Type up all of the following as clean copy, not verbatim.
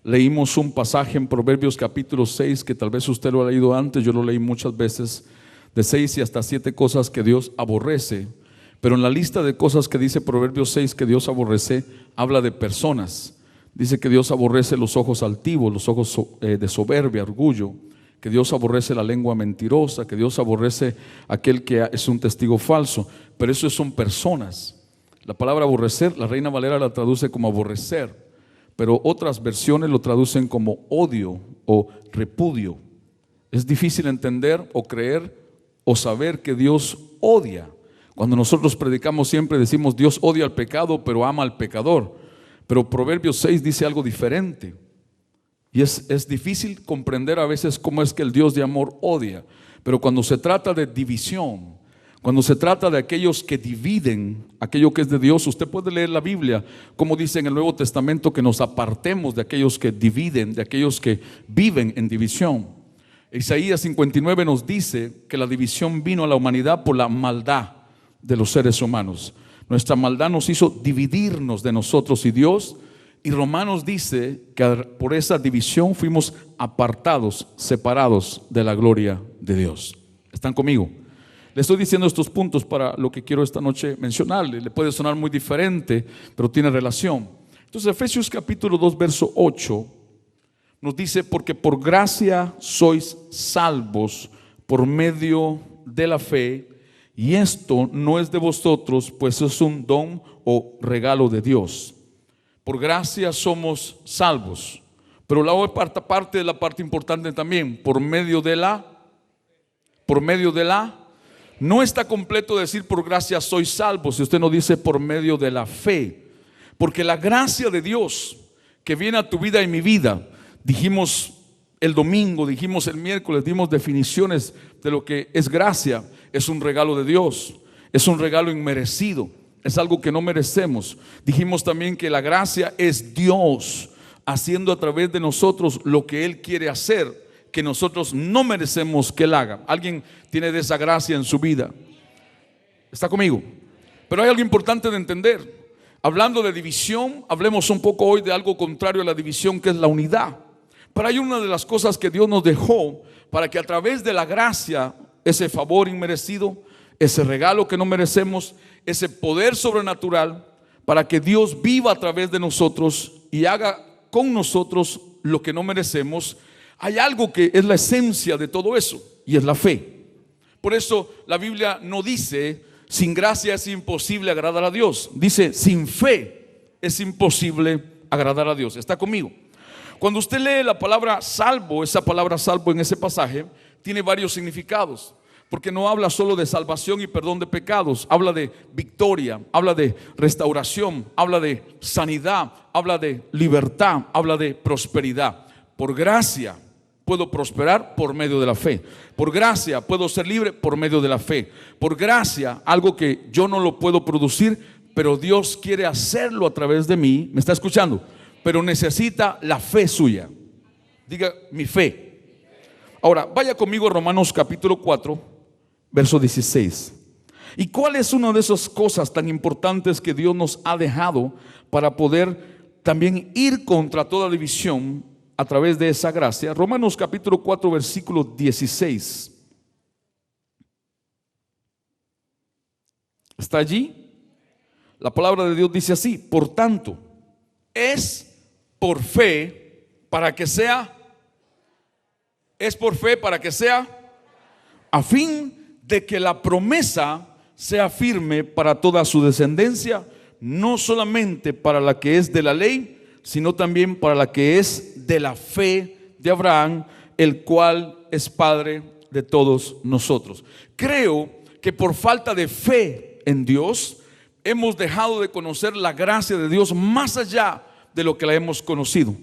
leímos un pasaje en Proverbios capítulo 6 que tal vez usted lo ha leído antes, yo lo leí muchas veces, de 6 y hasta 7 cosas que Dios aborrece. Pero en la lista de cosas que dice Proverbios 6 que Dios aborrece, habla de personas. Dice que Dios aborrece los ojos altivos, los ojos de soberbia, orgullo, que Dios aborrece la lengua mentirosa, que Dios aborrece aquel que es un testigo falso. Pero eso son personas. La palabra aborrecer, la Reina Valera la traduce como aborrecer, pero otras versiones lo traducen como odio o repudio. Es difícil entender o creer o saber que Dios odia. Cuando nosotros predicamos siempre decimos Dios odia al pecado pero ama al pecador. Pero Proverbios 6 dice algo diferente. Y es difícil comprender a veces cómo es que el Dios de amor odia. Pero cuando se trata de división, cuando se trata de aquellos que dividen aquello que es de Dios, usted puede leer la Biblia, como dice en el Nuevo Testamento, que nos apartemos de aquellos que dividen, de aquellos que viven en división. Isaías 59 nos dice que la división vino a la humanidad por la maldad de los seres humanos. Nuestra maldad nos hizo dividirnos de nosotros y Dios. Y Romanos dice que por esa división fuimos apartados, separados de la gloria de Dios. ¿Están conmigo? Le estoy diciendo estos puntos para lo que quiero esta noche mencionarle. Le puede sonar muy diferente, pero tiene relación. Entonces Efesios capítulo 2 verso 8 nos dice: porque por gracia sois salvos por medio de la fe, y esto no es de vosotros, pues es un don o regalo de Dios. Por gracia somos salvos. Pero la otra parte es la parte importante también. Por medio de la. No está completo decir por gracia soy salvo si usted no dice por medio de la fe. Porque la gracia de Dios que viene a tu vida y mi vida, dijimos el domingo, dijimos el miércoles, dimos definiciones de lo que es gracia. Es un regalo de Dios, es un regalo inmerecido, es algo que no merecemos. Dijimos también que la gracia es Dios haciendo a través de nosotros lo que Él quiere hacer, que nosotros no merecemos que Él haga. ¿Alguien tiene de esa gracia en su vida? ¿Está conmigo? Pero hay algo importante de entender. Hablando de división, hablemos un poco hoy de algo contrario a la división, que es la unidad. Pero hay una de las cosas que Dios nos dejó para que a través de la gracia, ese favor inmerecido, ese regalo que no merecemos, ese poder sobrenatural, para que Dios viva a través de nosotros y haga con nosotros lo que no merecemos. Hay algo que es la esencia de todo eso, y es la fe. Por eso la Biblia no dice sin gracia es imposible agradar a Dios. Dice sin fe es imposible agradar a Dios. ¿Está conmigo? Cuando usted lee la palabra salvo, esa palabra salvo en ese pasaje tiene varios significados, porque no habla solo de salvación y perdón de pecados, habla de victoria, habla de restauración, habla de sanidad, habla de libertad, habla de prosperidad. Por gracia puedo prosperar por medio de la fe. Por gracia puedo ser libre por medio de la fe. Por gracia, algo que yo no lo puedo producir, pero Dios quiere hacerlo a través de mí. ¿Me está escuchando? Pero necesita la fe suya. Diga mi fe. Ahora, vaya conmigo a Romanos capítulo 4, verso 16. ¿Y cuál es una de esas cosas tan importantes que Dios nos ha dejado para poder también ir contra toda división a través de esa gracia? Romanos capítulo 4, versículo 16. ¿Está allí? La palabra de Dios dice así: por tanto, es por fe para que sea. Es por fe para que sea, a fin de que la promesa sea firme para toda su descendencia, no solamente para la que es de la ley, sino también para la que es de la fe de Abraham, el cual es padre de todos nosotros. Creo que por falta de fe en Dios hemos dejado de conocer la gracia de Dios más allá de lo que la hemos conocido.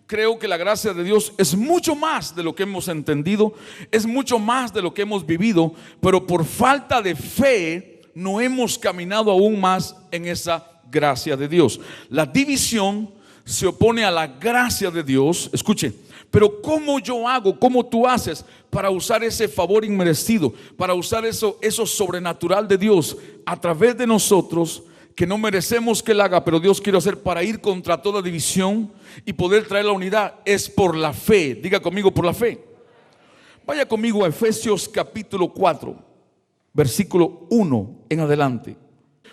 Creo que la gracia de Dios es mucho más de lo que hemos entendido, es mucho más de lo que hemos vivido, pero por falta de fe no hemos caminado aún más en esa gracia de Dios. La división se opone a la gracia de Dios. Escuche, pero ¿cómo yo hago? ¿Cómo tú haces para usar ese favor inmerecido, para usar eso sobrenatural de Dios a través de nosotros, que no merecemos que Él haga, pero Dios quiere hacer para ir contra toda división y poder traer la unidad, es por la fe. Diga conmigo, por la fe. Vaya conmigo a Efesios capítulo 4, versículo 1 en adelante.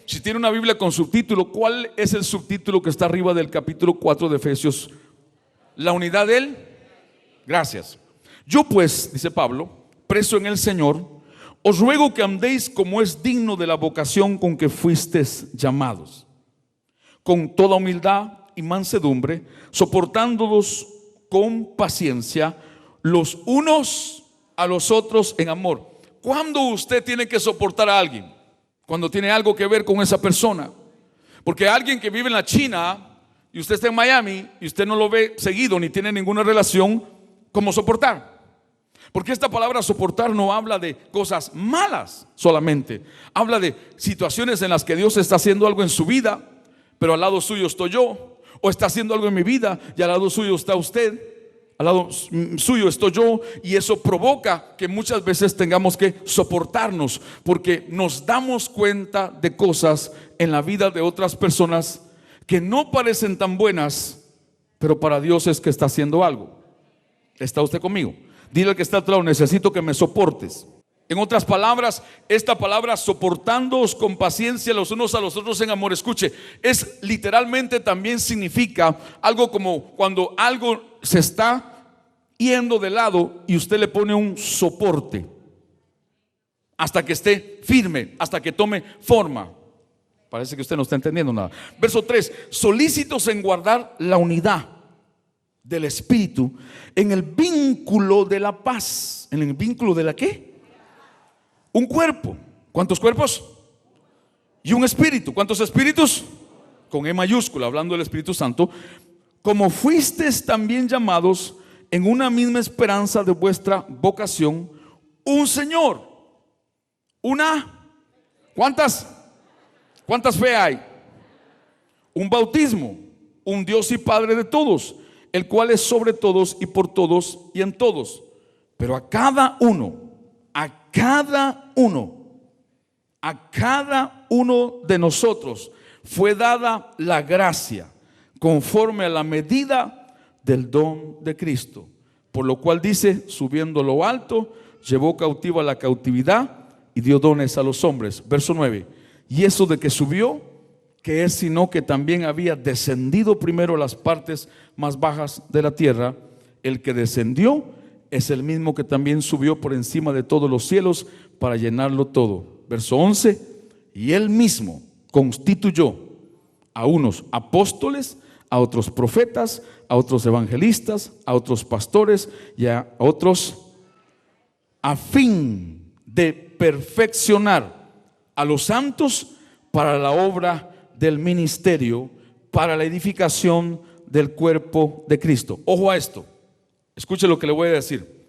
Si tiene una Biblia con subtítulo, ¿cuál es el subtítulo que está arriba del capítulo 4 de Efesios? La unidad de Él. Gracias. Yo pues, dice Pablo, preso en el Señor, os ruego que andéis como es digno de la vocación con que fuisteis llamados, con toda humildad y mansedumbre, soportándolos con paciencia los unos a los otros en amor. ¿Cuándo usted tiene que soportar a alguien? Cuando tiene algo que ver con esa persona. Porque alguien que vive en la China y usted está en Miami y usted no lo ve seguido ni tiene ninguna relación, ¿cómo soportar? Porque esta palabra soportar no habla de cosas malas solamente. Habla de situaciones en las que Dios está haciendo algo en su vida, pero al lado suyo estoy yo. O está haciendo algo en mi vida y al lado suyo está usted. Al lado suyo estoy yo, y eso provoca que muchas veces tengamos que soportarnos, porque nos damos cuenta de cosas en la vida de otras personas que no parecen tan buenas, pero para Dios es que está haciendo algo. ¿Está usted conmigo? Dile al que está al lado, necesito que me soportes. En otras palabras, esta palabra soportándoos con paciencia los unos a los otros en amor, escuche, es literalmente también significa algo como cuando algo se está yendo de lado y usted le pone un soporte hasta que esté firme, hasta que tome forma. Parece que usted no está entendiendo nada. Verso 3, solícitos en guardar la unidad del Espíritu en el vínculo de la paz. ¿En el vínculo de la qué? Un cuerpo. ¿Cuántos cuerpos? Y un espíritu. ¿Cuántos espíritus? Con E mayúscula, hablando del Espíritu Santo. Como fuisteis también llamados en una misma esperanza de vuestra vocación, un Señor, ¿cuántas fe hay? Un bautismo, un Dios y Padre de todos, el cual es sobre todos y por todos y en todos. Pero a cada uno de nosotros fue dada la gracia conforme a la medida del don de Cristo, por lo cual dice, subiendo lo alto, llevó cautiva la cautividad y dio dones a los hombres. Verso 9, y eso de que subió, que es sino que también había descendido primero a las partes más bajas de la tierra. El que descendió es el mismo que también subió por encima de todos los cielos para llenarlo todo. Verso 11, y él mismo constituyó a unos apóstoles, a otros profetas, a otros evangelistas, a otros pastores y a otros, a fin de perfeccionar a los santos para la obra del ministerio, para la edificación del cuerpo de Cristo. Ojo a esto, escuche lo que le voy a decir.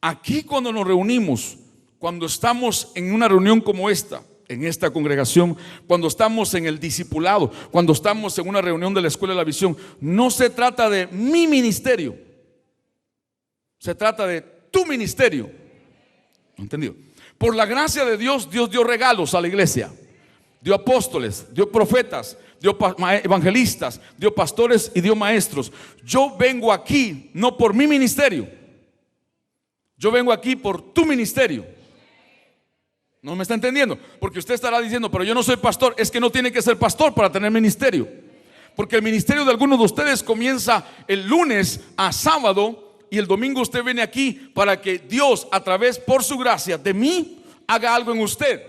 Aquí cuando nos reunimos, cuando estamos en una reunión como esta, en esta congregación, cuando estamos en el discipulado, cuando estamos en una reunión de la Escuela de la Visión, no se trata de mi ministerio, se trata de tu ministerio. ¿Entendido? Por la gracia de Dios, Dios dio regalos a la iglesia, dio apóstoles, dio profetas, dio evangelistas, dio pastores y dio maestros. Yo vengo aquí no por mi ministerio, yo vengo aquí por tu ministerio. ¿No me está entendiendo? Porque usted estará diciendo, pero yo no soy pastor. Es que no tiene que ser pastor para tener ministerio, porque el ministerio de algunos de ustedes comienza el lunes a sábado, y el domingo usted viene aquí para que Dios, a través, por su gracia, de mí, haga algo en usted.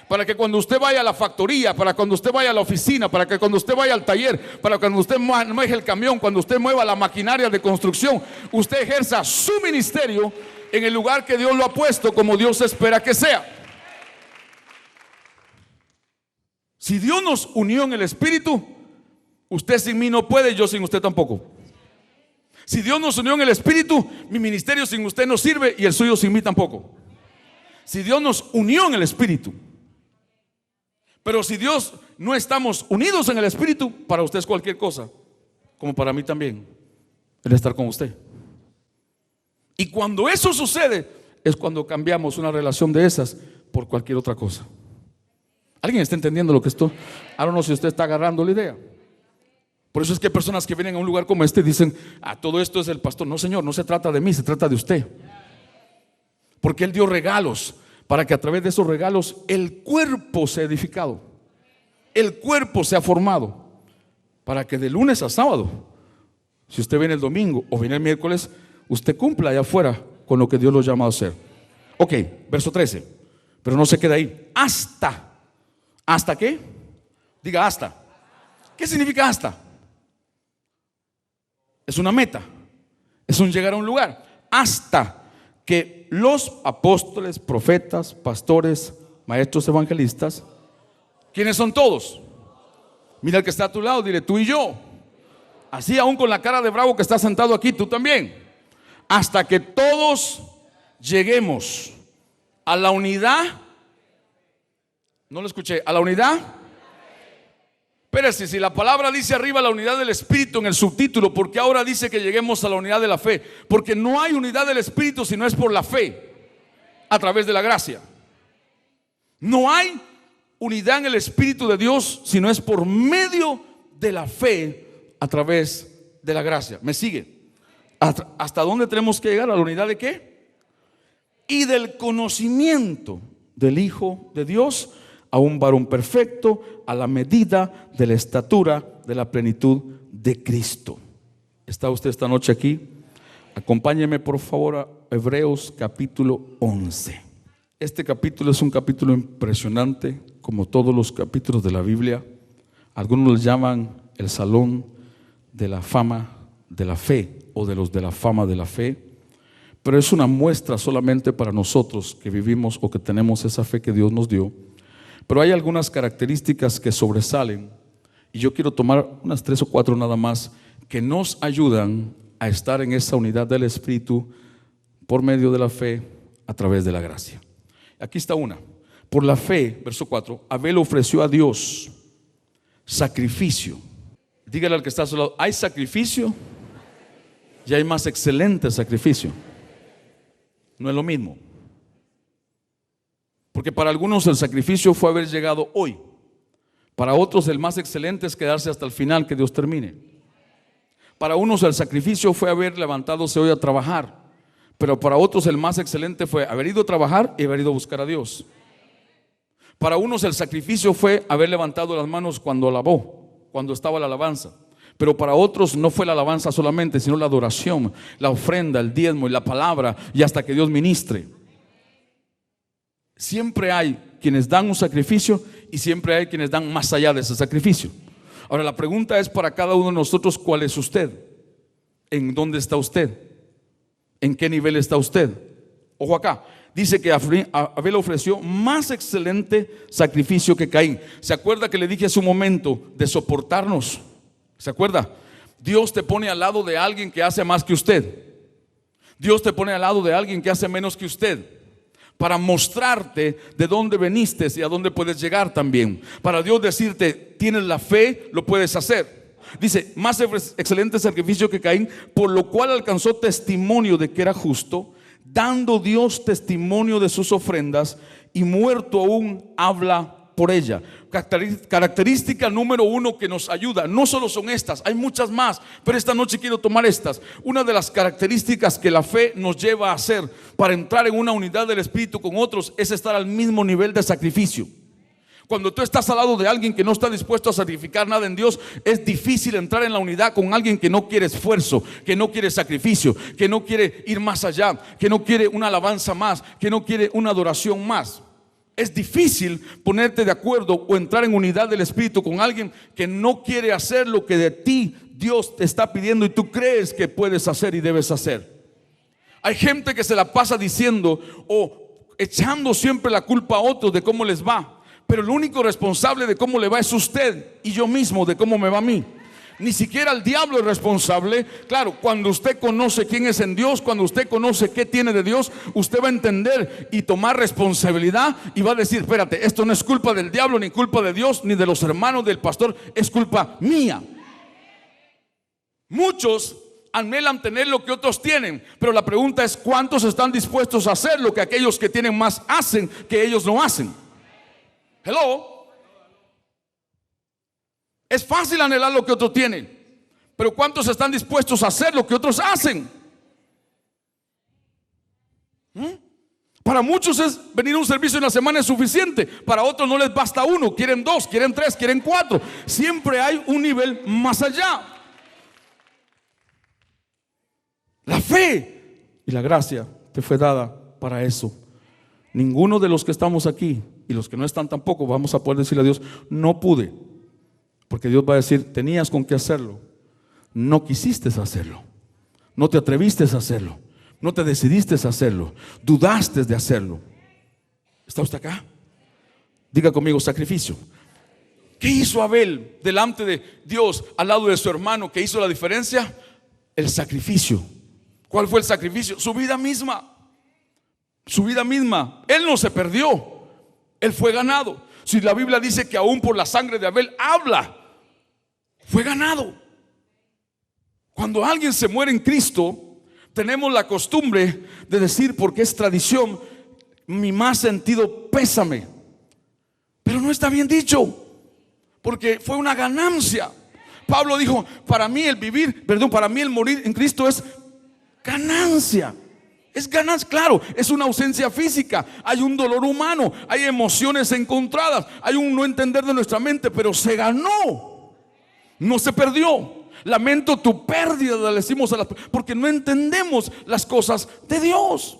Para que cuando usted vaya a la factoría, para cuando usted vaya a la oficina, para que cuando usted vaya al taller, para cuando usted maneje el camión, cuando usted mueva la maquinaria de construcción, usted ejerza su ministerio en el lugar que Dios lo ha puesto, como Dios espera que sea. Si Dios nos unió en el Espíritu, usted sin mí no puede, yo sin usted tampoco. Si Dios nos unió en el Espíritu, mi ministerio sin usted no sirve y el suyo sin mí tampoco. Si Dios nos unió en el Espíritu. Pero si Dios no estamos unidos en el Espíritu, para usted es cualquier cosa, como para mí también, el estar con usted. Y cuando eso sucede, es cuando cambiamos una relación de esas por cualquier otra cosa. ¿Alguien está entendiendo lo que esto? Ahora no sé si usted está agarrando la idea. Por eso es que hay personas que vienen a un lugar como este y dicen, todo esto es el pastor. No, señor, no se trata de mí, se trata de usted. Porque Él dio regalos para que a través de esos regalos el cuerpo sea edificado, el cuerpo sea formado, para que de lunes a sábado, si usted viene el domingo o viene el miércoles, usted cumpla allá afuera con lo que Dios lo llama a hacer. Ok, verso 13. Pero no se queda ahí. ¿Hasta qué? Diga hasta. ¿Qué significa hasta? Es una meta, es un llegar a un lugar. Hasta que los apóstoles, profetas, pastores, maestros evangelistas, ¿quiénes son todos? Mira el que está a tu lado, dile tú y yo. Así aún con la cara de bravo que está sentado aquí, tú también. Hasta que todos lleguemos a la unidad. No lo escuché, a la unidad. Espérese, si la palabra dice arriba la unidad del Espíritu en el subtítulo, ¿por qué ahora dice que lleguemos a la unidad de la fe? Porque no hay unidad del Espíritu si no es por la fe, a través de la gracia. No hay unidad en el Espíritu de Dios si no es por medio de la fe, a través de la gracia. ¿Me sigue? ¿Hasta dónde tenemos que llegar? ¿A la unidad de qué? Y del conocimiento del Hijo de Dios, a un varón perfecto, a la medida de la estatura de la plenitud de Cristo. ¿Está usted esta noche aquí? Acompáñeme por favor a Hebreos capítulo 11. Este capítulo es un capítulo impresionante, como todos los capítulos de la Biblia. Algunos le llaman el salón de la fama de la fe, o de los de la fama de la fe, pero es una muestra solamente para nosotros que vivimos o que tenemos esa fe que Dios nos dio. Pero hay algunas características que sobresalen, y yo quiero tomar unas 3 o 4 nada más, que nos ayudan a estar en esa unidad del Espíritu por medio de la fe, a través de la gracia. Aquí está una. Por la fe, verso 4, Abel ofreció a Dios sacrificio. Dígale al que está a su lado, hay sacrificio y hay más excelente sacrificio. No es lo mismo. Porque para algunos el sacrificio fue haber llegado hoy. Para otros el más excelente es quedarse hasta el final, que Dios termine. Para unos el sacrificio fue haber levantadose hoy a trabajar. Pero para otros el más excelente fue haber ido a trabajar y haber ido a buscar a Dios. Para unos el sacrificio fue haber levantado las manos cuando alabó, cuando estaba la alabanza. Pero para otros no fue la alabanza solamente, sino la adoración, la ofrenda, el diezmo y la palabra, y hasta que Dios ministre. Siempre hay quienes dan un sacrificio y siempre hay quienes dan más allá de ese sacrificio. Ahora la pregunta es para cada uno de nosotros: ¿cuál es usted? ¿En dónde está usted? ¿En qué nivel está usted? Ojo acá, dice que Abel ofreció más excelente sacrificio que Caín. ¿Se acuerda que le dije hace un momento de soportarnos? ¿Se acuerda? Dios te pone al lado de alguien que hace más que usted. Dios te pone al lado de alguien que hace menos que usted, para mostrarte de dónde veniste y a dónde puedes llegar también. Para Dios decirte, tienes la fe, lo puedes hacer. Dice, más excelente sacrificio que Caín, por lo cual alcanzó testimonio de que era justo, dando Dios testimonio de sus ofrendas, y muerto aún habla por ella. Característica número 1 que nos ayuda, no solo son estas, hay muchas más, pero esta noche quiero tomar estas. Una de las características que la fe nos lleva a hacer para entrar en una unidad del Espíritu con otros es estar al mismo nivel de sacrificio. Cuando tú estás al lado de alguien que no está dispuesto a sacrificar nada en Dios, es difícil entrar en la unidad con alguien que no quiere esfuerzo, que no quiere sacrificio, que no quiere ir más allá, que no quiere una alabanza más, que no quiere una adoración más. Es difícil ponerte de acuerdo o entrar en unidad del Espíritu con alguien que no quiere hacer lo que de ti Dios te está pidiendo y tú crees que puedes hacer y debes hacer. Hay gente que se la pasa diciendo o echando siempre la culpa a otros de cómo les va. Pero el único responsable de cómo le va es usted y yo mismo de cómo me va a mí. Ni siquiera el diablo es responsable. Claro, cuando usted conoce quién es en Dios, cuando usted conoce qué tiene de Dios, usted va a entender y tomar responsabilidad y va a decir, espérate, esto no es culpa del diablo, ni culpa de Dios, ni de los hermanos del pastor, es culpa mía. Muchos anhelan tener lo que otros tienen, pero la pregunta es, ¿cuántos están dispuestos a hacer lo que aquellos que tienen más hacen que ellos no hacen? Hello. Es fácil anhelar lo que otros tienen, pero ¿cuántos están dispuestos a hacer lo que otros hacen? Para muchos es venir a un servicio en la semana es suficiente. Para otros no les basta uno, quieren dos, quieren tres, quieren cuatro. Siempre hay un nivel más allá. La fe y la gracia te fue dada para eso. Ninguno de los que estamos aquí y los que no están tampoco vamos a poder decirle a Dios, no pude. Porque Dios va a decir, tenías con qué hacerlo, no quisiste hacerlo, no te atreviste a hacerlo, no te decidiste a hacerlo, dudaste de hacerlo. ¿Está usted acá? Diga conmigo, sacrificio. ¿Qué hizo Abel delante de Dios al lado de su hermano? ¿Qué hizo la diferencia? El sacrificio. ¿Cuál fue el sacrificio? Su vida misma. Su vida misma. Él no se perdió, él fue ganado. Si la Biblia dice que aún por la sangre de Abel habla, fue ganado. Cuando alguien se muere en Cristo, tenemos la costumbre de decir, porque es tradición, mi más sentido pésame. Pero no está bien dicho, porque fue una ganancia. Pablo dijo, para mí el morir en Cristo es ganancia. Es ganancia, claro, es una ausencia física, hay un dolor humano, hay emociones encontradas, hay un no entender de nuestra mente, pero se ganó, no se perdió. Lamento tu pérdida, le decimos porque no entendemos las cosas de Dios.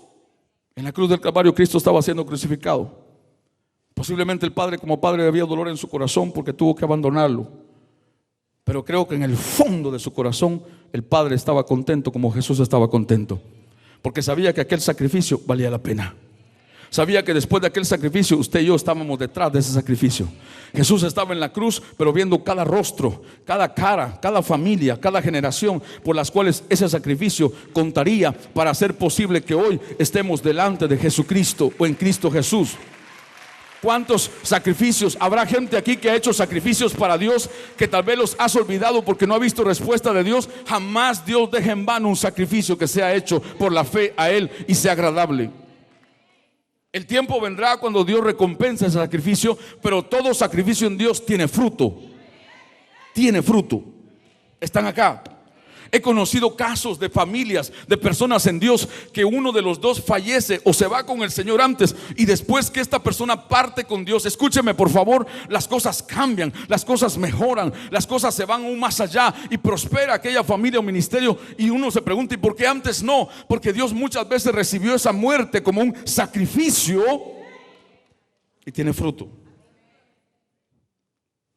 En la cruz del Calvario Cristo estaba siendo crucificado. Posiblemente el Padre, como Padre, había dolor en su corazón porque tuvo que abandonarlo. Pero creo que en el fondo de su corazón el Padre estaba contento como Jesús estaba contento, porque sabía que aquel sacrificio valía la pena. Sabía que después de aquel sacrificio usted y yo estábamos detrás de ese sacrificio. Jesús estaba en la cruz, pero viendo cada rostro, cada cara, cada familia, cada generación por las cuales ese sacrificio contaría para hacer posible que hoy estemos delante de Jesucristo o en Cristo Jesús. ¿Cuántos sacrificios? Habrá gente aquí que ha hecho sacrificios para Dios que tal vez los has olvidado porque no ha visto respuesta de Dios. Jamás Dios deja en vano un sacrificio que sea hecho por la fe a Él y sea agradable. El tiempo vendrá cuando Dios recompensa ese sacrificio, pero todo sacrificio en Dios tiene fruto. Tiene fruto. Están acá. He conocido casos de familias, de personas en Dios, que uno de los dos fallece o se va con el Señor antes, y después que esta persona parte con Dios, escúcheme por favor, las cosas cambian, las cosas mejoran, las cosas se van aún más allá y prospera aquella familia o ministerio. Y uno se pregunta, ¿y por qué antes no? Porque Dios muchas veces recibió esa muerte como un sacrificio y tiene fruto.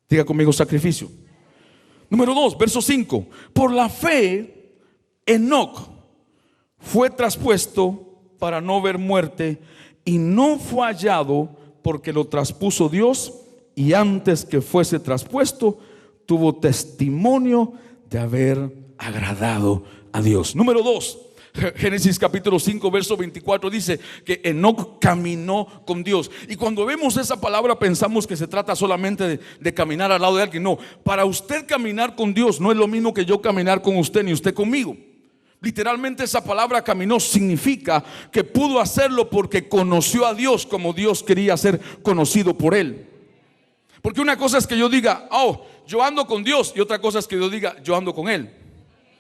Diga conmigo, sacrificio. Número 2, verso 5. Por la fe, Enoc fue traspuesto para no ver muerte, y no fue hallado porque lo traspuso Dios, y antes que fuese traspuesto, tuvo testimonio de haber agradado a Dios. Número 2. Génesis capítulo 5 verso 24 dice que Enoc caminó con Dios. Y cuando vemos esa palabra pensamos que se trata solamente de caminar al lado de alguien. No, para usted caminar con Dios no es lo mismo que yo caminar con usted ni usted conmigo. Literalmente esa palabra caminó significa que pudo hacerlo porque conoció a Dios como Dios quería ser conocido por él. Porque una cosa es que yo diga, oh, yo ando con Dios, y otra cosa es que yo diga, yo ando con él.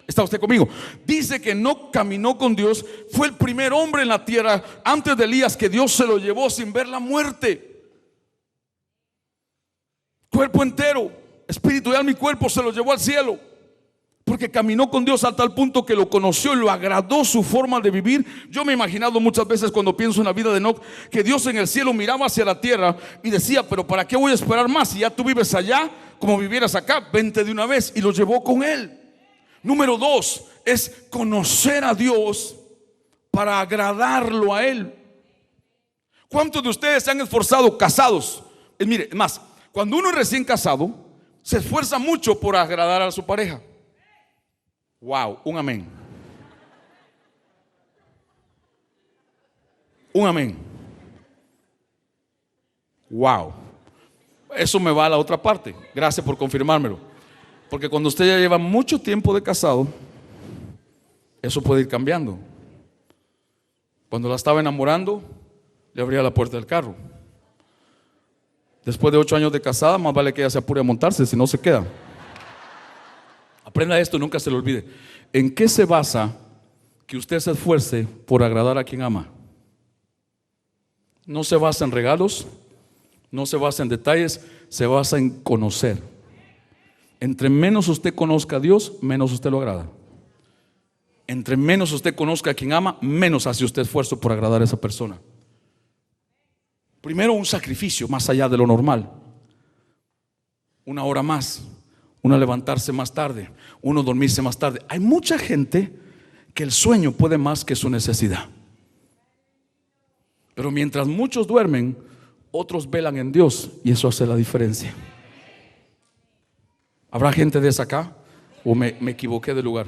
¿Está usted conmigo? Dice que no caminó con Dios. Fue el primer hombre en la tierra antes de Elías que Dios se lo llevó sin ver la muerte. Cuerpo entero, espíritu y alma y cuerpo se lo llevó al cielo, porque caminó con Dios a tal punto que lo conoció y lo agradó su forma de vivir. Yo me he imaginado muchas veces cuando pienso en la vida de Enoc, que Dios en el cielo miraba hacia la tierra y decía, pero ¿para qué voy a esperar más? Si ya tú vives allá como vivieras acá, vente de una vez. Y lo llevó con él. Número 2 es conocer a Dios para agradarlo a Él. ¿Cuántos de ustedes se han esforzado casados? Mire, es más, cuando uno es recién casado, se esfuerza mucho por agradar a su pareja. Wow, un amén. Un amén. Wow. Eso me va a la otra parte. Gracias por confirmármelo. Porque cuando usted ya lleva mucho tiempo de casado, eso puede ir cambiando. Cuando la estaba enamorando, le abría la puerta del carro. Después de 8 años de casada, más vale que ella se apure a montarse, si no se queda. Aprenda esto, nunca se lo olvide. ¿En qué se basa que usted se esfuerce por agradar a quien ama? No se basa en regalos, no se basa en detalles, se basa en conocer. Entre menos usted conozca a Dios, menos usted lo agrada. Entre menos usted conozca a quien ama, menos hace usted esfuerzo por agradar a esa persona. Primero, un sacrificio más allá de lo normal. Una hora más, uno levantarse más tarde, uno dormirse más tarde. Hay mucha gente que el sueño puede más que su necesidad. Pero mientras muchos duermen, otros velan en Dios, y eso hace la diferencia. ¿Habrá gente de esa acá? ¿O me equivoqué de lugar?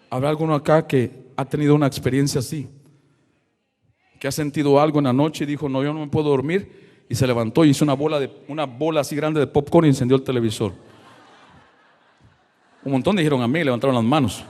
¿Habrá alguno acá que ha tenido una experiencia así? Que ha sentido algo en la noche y dijo: no, yo no me puedo dormir, y se levantó y hizo una bola así grande de popcorn y encendió el televisor. Un montón dijeron amén y levantaron las manos.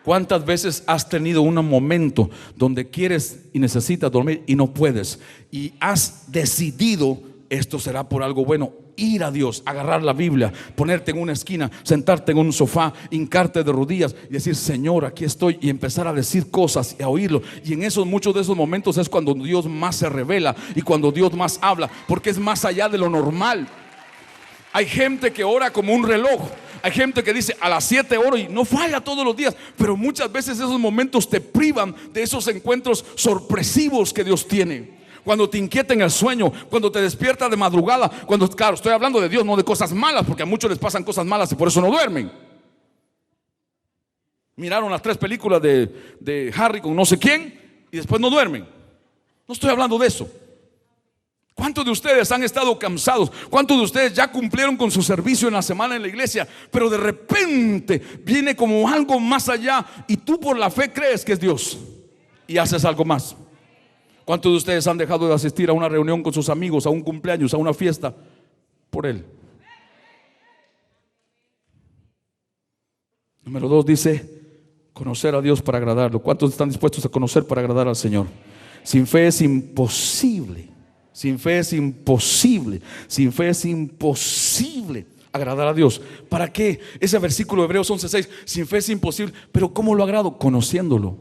¿Cuántas veces has tenido un momento donde quieres y necesitas dormir y no puedes? Y has decidido: esto será por algo bueno. Ir a Dios, agarrar la Biblia, ponerte en una esquina, sentarte en un sofá, hincarte de rodillas y decir: Señor, aquí estoy, y empezar a decir cosas y a oírlo. Y en muchos de esos momentos es cuando Dios más se revela y cuando Dios más habla, porque es más allá de lo normal. Hay gente que ora como un reloj. Hay gente que dice: a las 7 oro, y no falla todos los días. Pero muchas veces esos momentos te privan de esos encuentros sorpresivos que Dios tiene. Cuando te inquieta en el sueño, cuando te despierta de madrugada, cuando, claro, estoy hablando de Dios, no de cosas malas, porque a muchos les pasan cosas malas y por eso no duermen. Miraron las 3 películas de Harry con no sé quién y después no duermen. No estoy hablando de eso. ¿Cuántos de ustedes han estado cansados? ¿Cuántos de ustedes ya cumplieron con su servicio en la semana en la iglesia, pero de repente viene como algo más allá y tú por la fe crees que es Dios y haces algo más? ¿Cuántos de ustedes han dejado de asistir a una reunión con sus amigos, a un cumpleaños, a una fiesta, por Él? Número 2 dice: conocer a Dios para agradarlo. ¿Cuántos están dispuestos a conocer para agradar al Señor? Sin fe es imposible. Sin fe es imposible. Sin fe es imposible agradar a Dios. ¿Para qué? Ese versículo de Hebreos 11:6. Sin fe es imposible. Pero ¿cómo lo agrado? Conociéndolo.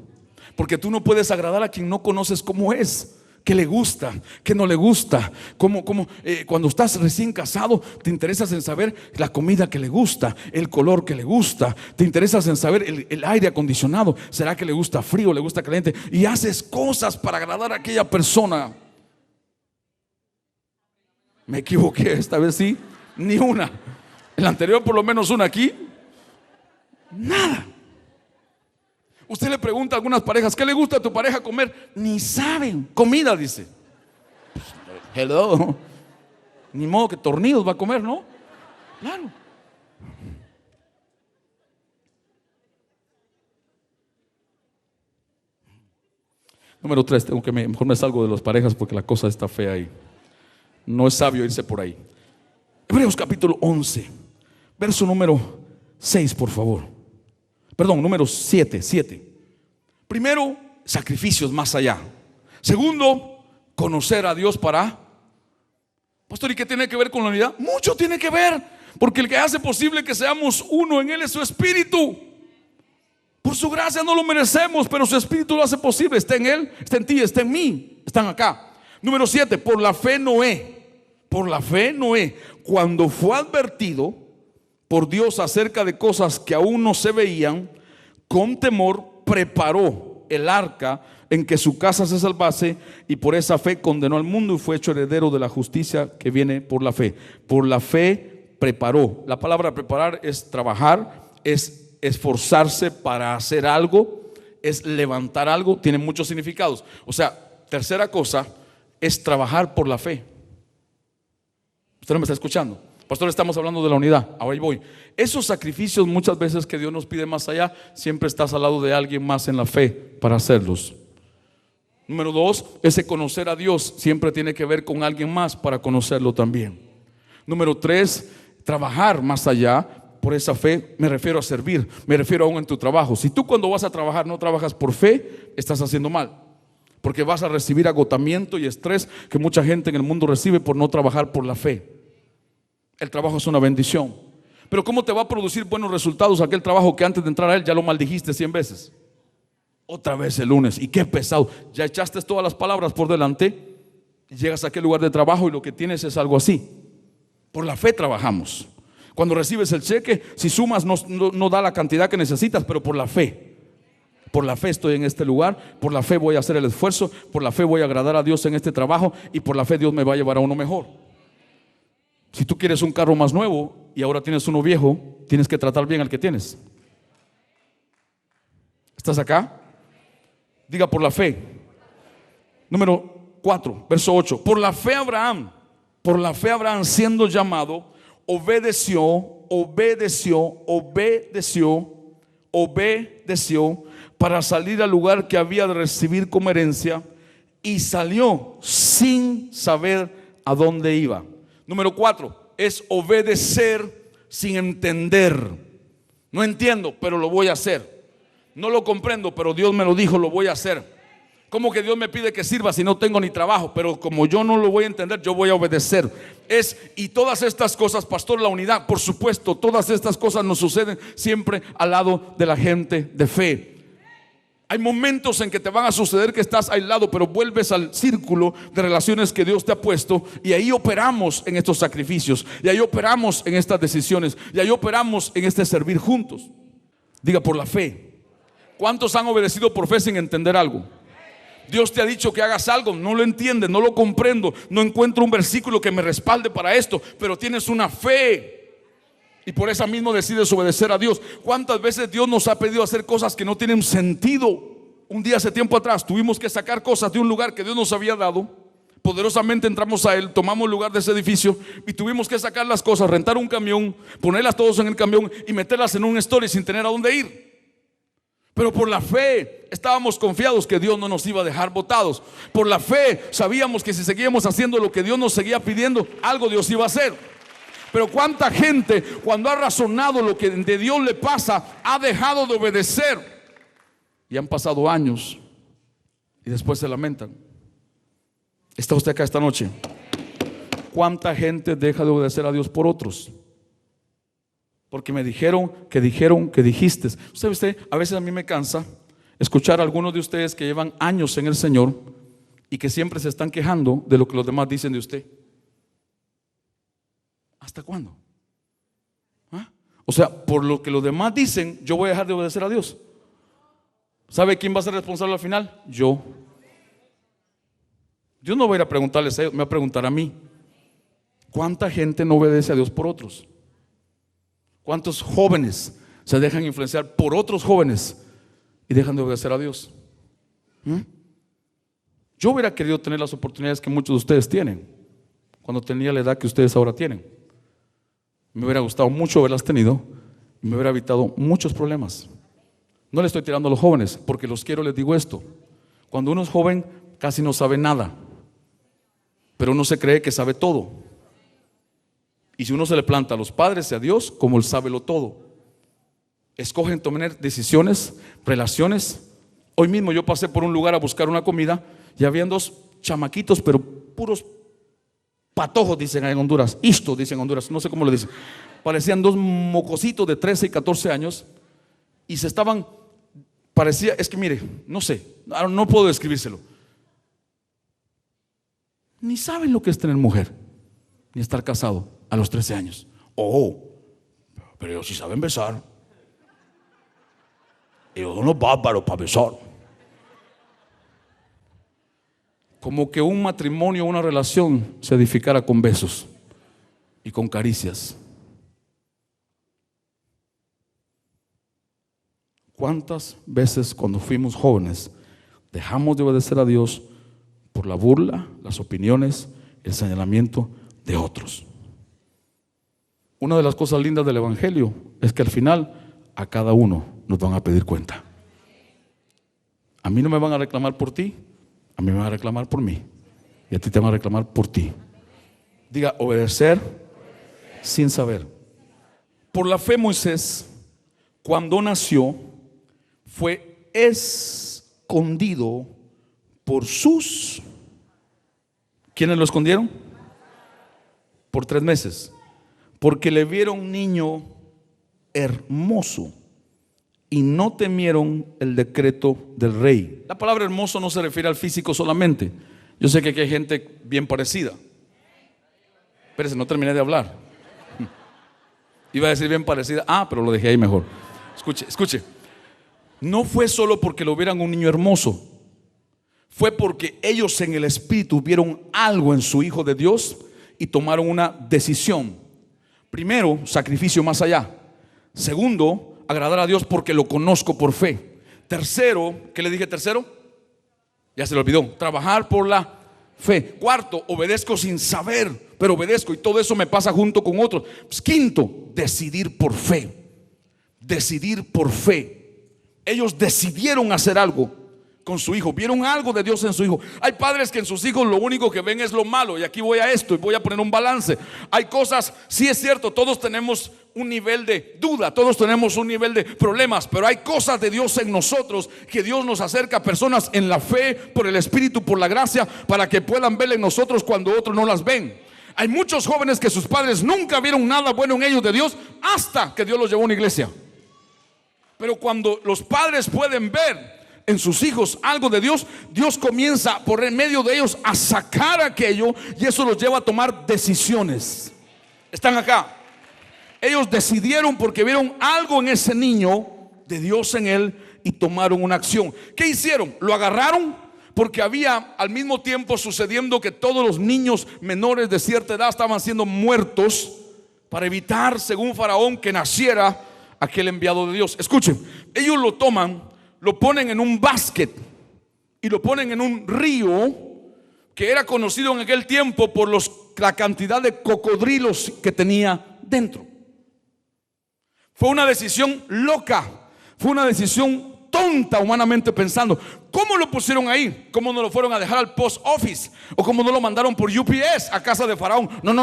Porque tú no puedes agradar a quien no conoces cómo es, qué le gusta, qué no le gusta. Cuando estás recién casado, te interesas en saber la comida que le gusta, el color que le gusta. Te interesas en saber el aire acondicionado. ¿Será que le gusta frío, le gusta caliente? Y haces cosas para agradar a aquella persona. Me equivoqué, esta vez sí, ni una. El anterior por lo menos una, aquí nada. Usted le pregunta a algunas parejas: ¿qué le gusta a tu pareja comer? Ni saben. Comida, dice. Hello. Ni modo que tornillos va a comer, ¿no? Claro. Número 3, mejor me salgo de las parejas porque la cosa está fea ahí. No es sabio irse por ahí. Hebreos capítulo 11, verso número 6, por favor. Perdón, número 7. Primero, sacrificios más allá. Segundo, conocer a Dios para... Pastor, ¿y qué tiene que ver con la unidad? Mucho tiene que ver, porque el que hace posible que seamos uno en Él es su Espíritu. Por su gracia no lo merecemos, pero su Espíritu lo hace posible. Está en Él, está en ti, está en mí, están acá. Número 7, por la fe Noé, cuando fue advertido por Dios acerca de cosas que aún no se veían, con temor preparó el arca en que su casa se salvase, y por esa fe condenó al mundo y fue hecho heredero de la justicia que viene por la fe. Por la fe preparó. La palabra preparar es trabajar, es esforzarse para hacer algo, es levantar algo, tiene muchos significados. O sea, tercera cosa es trabajar por la fe. Usted no me está escuchando. Pastor, estamos hablando de la unidad. Ahora voy. Esos sacrificios muchas veces que Dios nos pide más allá, siempre estás al lado de alguien más en la fe para hacerlos. Número 2, ese conocer a Dios siempre tiene que ver con alguien más para conocerlo también. Número 3, trabajar más allá por esa fe. Me refiero a servir, me refiero aún en tu trabajo. Si tú cuando vas a trabajar no trabajas por fe, estás haciendo mal, porque vas a recibir agotamiento y estrés que mucha gente en el mundo recibe por no trabajar por la fe. El trabajo es una bendición, Pero ¿cómo te va a producir buenos resultados aquel trabajo que antes de entrar a él ya lo maldijiste 100 veces? Otra vez el lunes, y qué pesado. Ya echaste todas las palabras por delante, llegas a aquel lugar de trabajo y lo que tienes es algo así. Por la fe trabajamos. Cuando recibes el cheque, si sumas no da la cantidad que necesitas, pero por la fe. Por la fe estoy en este lugar, por la fe voy a hacer el esfuerzo, por la fe voy a agradar a Dios en este trabajo y por la fe Dios me va a llevar a uno mejor. Si tú quieres un carro más nuevo y ahora tienes uno viejo, tienes que tratar bien al que tienes. ¿Estás acá? Diga por la fe. Número 4, verso 8. Por la fe Abraham siendo llamado, obedeció para salir al lugar que había de recibir como herencia, y salió sin saber a dónde iba. Número 4 es obedecer sin entender. No entiendo, pero lo voy a hacer. No lo comprendo, pero Dios me lo dijo, lo voy a hacer. ¿Cómo que Dios me pide que sirva si no tengo ni trabajo? Pero como yo no lo voy a entender, yo voy a obedecer. Y todas estas cosas, pastor, la unidad, por supuesto, todas estas cosas nos suceden siempre al lado de la gente de fe. Hay momentos en que te van a suceder que estás aislado, pero vuelves al círculo de relaciones que Dios te ha puesto, y ahí operamos en estos sacrificios, y ahí operamos en estas decisiones, y ahí operamos en este servir juntos. Diga por la fe. ¿Cuántos han obedecido por fe sin entender algo? Dios te ha dicho que hagas algo, no lo entiendes, no lo comprendo, no encuentro un versículo que me respalde para esto, pero tienes una fe y por esa misma decides obedecer a Dios. ¿Cuántas veces Dios nos ha pedido hacer cosas que no tienen sentido? Un día hace tiempo atrás tuvimos que sacar cosas de un lugar que Dios nos había dado. Poderosamente entramos a él, tomamos el lugar de ese edificio y tuvimos que sacar las cosas, rentar un camión, ponerlas todos en el camión y meterlas en un story sin tener a dónde ir. Pero por la fe estábamos confiados que Dios no nos iba a dejar botados. Por la fe sabíamos que si seguíamos haciendo lo que Dios nos seguía pidiendo, algo Dios iba a hacer. Pero cuánta gente, cuando ha razonado lo que de Dios le pasa, ha dejado de obedecer. Y han pasado años y después se lamentan. ¿Está usted acá esta noche? ¿Cuánta gente deja de obedecer a Dios por otros? Porque me dijeron, que dijiste. Usted, a veces a mí me cansa escuchar a algunos de ustedes que llevan años en el Señor y que siempre se están quejando de lo que los demás dicen de usted. ¿Hasta cuándo? ¿Ah? O sea, por lo que los demás dicen, yo voy a dejar de obedecer a Dios. ¿Sabe quién va a ser responsable al final? Yo. Dios no va a ir a preguntarles a ellos, me va a preguntar a mí. ¿Cuánta gente no obedece a Dios por otros? ¿Cuántos jóvenes se dejan influenciar por otros jóvenes y dejan de obedecer a Dios? Yo hubiera querido tener las oportunidades que muchos de ustedes tienen cuando tenía la edad que ustedes ahora tienen. Me hubiera gustado mucho haberlas tenido y me hubiera evitado muchos problemas. No le estoy tirando a los jóvenes, porque los quiero, les digo esto. Cuando uno es joven casi no sabe nada, pero uno se cree que sabe todo. Y si uno se le planta a los padres y a Dios, como Él sabe lo todo, escogen tomar decisiones, relaciones. Hoy mismo yo pasé por un lugar a buscar una comida y habían dos chamaquitos, pero puros patojos, dicen en Honduras, isto dicen en Honduras, no sé cómo lo dicen. Parecían dos mocositos de 13 y 14 años y se estaban, parecía, es que mire, no sé, no puedo describírselo. Ni saben lo que es tener mujer, ni estar casado a los 13 años. Oh, pero ellos sí saben besar. Ellos son los bárbaros para besar. Como que un matrimonio, una relación se edificara con besos y con caricias. ¿Cuántas veces cuando fuimos jóvenes dejamos de obedecer a Dios por la burla, las opiniones, el señalamiento de otros? Una de las cosas lindas del Evangelio es que al final a cada uno nos van a pedir cuenta. A mí no me van a reclamar por ti, a mí me van a reclamar por mí, y a ti te van a reclamar por ti. Diga, obedecer sin saber. Por la fe Moisés, cuando nació, fue escondido por sus... ¿Quiénes lo escondieron? Por 3 meses. Porque le vieron niño hermoso y no temieron el decreto del rey. La palabra hermoso no se refiere al físico solamente. Yo sé que aquí hay gente bien parecida. Espérese, no terminé de hablar. Iba a decir bien parecida. Pero lo dejé ahí mejor. Escuche. No fue solo porque lo vieran un niño hermoso. Fue porque ellos en el espíritu vieron algo en su Hijo de Dios y tomaron una decisión. Primero, sacrificio más allá. Segundo, agradar a Dios porque lo conozco por fe. Tercero, ¿qué le dije tercero? Ya se lo olvidó. Trabajar por la fe. Cuarto, obedezco sin saber, pero obedezco, y todo eso me pasa junto con otros. Pues, quinto, decidir por fe. Decidir por fe. Ellos decidieron hacer algo con su hijo, vieron algo de Dios en su hijo. Hay padres que en sus hijos lo único que ven es lo malo, y aquí voy a esto y voy a poner un balance. Hay cosas, sí es cierto, todos tenemos un nivel de duda, todos tenemos un nivel de problemas, pero hay cosas de Dios en nosotros, que Dios nos acerca a personas en la fe, por el Espíritu, por la gracia, para que puedan ver en nosotros cuando otros no las ven. Hay muchos jóvenes que sus padres nunca vieron nada bueno en ellos de Dios hasta que Dios los llevó a una iglesia. Pero cuando los padres pueden ver en sus hijos algo de Dios, Dios comienza por en medio de ellos a sacar aquello, y eso los lleva a tomar decisiones. Están acá. Ellos decidieron porque vieron algo en ese niño de Dios en él y tomaron una acción. ¿Qué hicieron? Lo agarraron porque había al mismo tiempo sucediendo que todos los niños menores de cierta edad estaban siendo muertos para evitar, según Faraón, que naciera aquel enviado de Dios. Escuchen, ellos lo toman, lo ponen en un basket y lo ponen en un río que era conocido en aquel tiempo por la cantidad de cocodrilos que tenía dentro. Fue una decisión loca, fue una decisión tonta humanamente pensando. ¿Cómo lo pusieron ahí? ¿Cómo no lo fueron a dejar al post office? ¿O cómo no lo mandaron por UPS a casa de Faraón? No,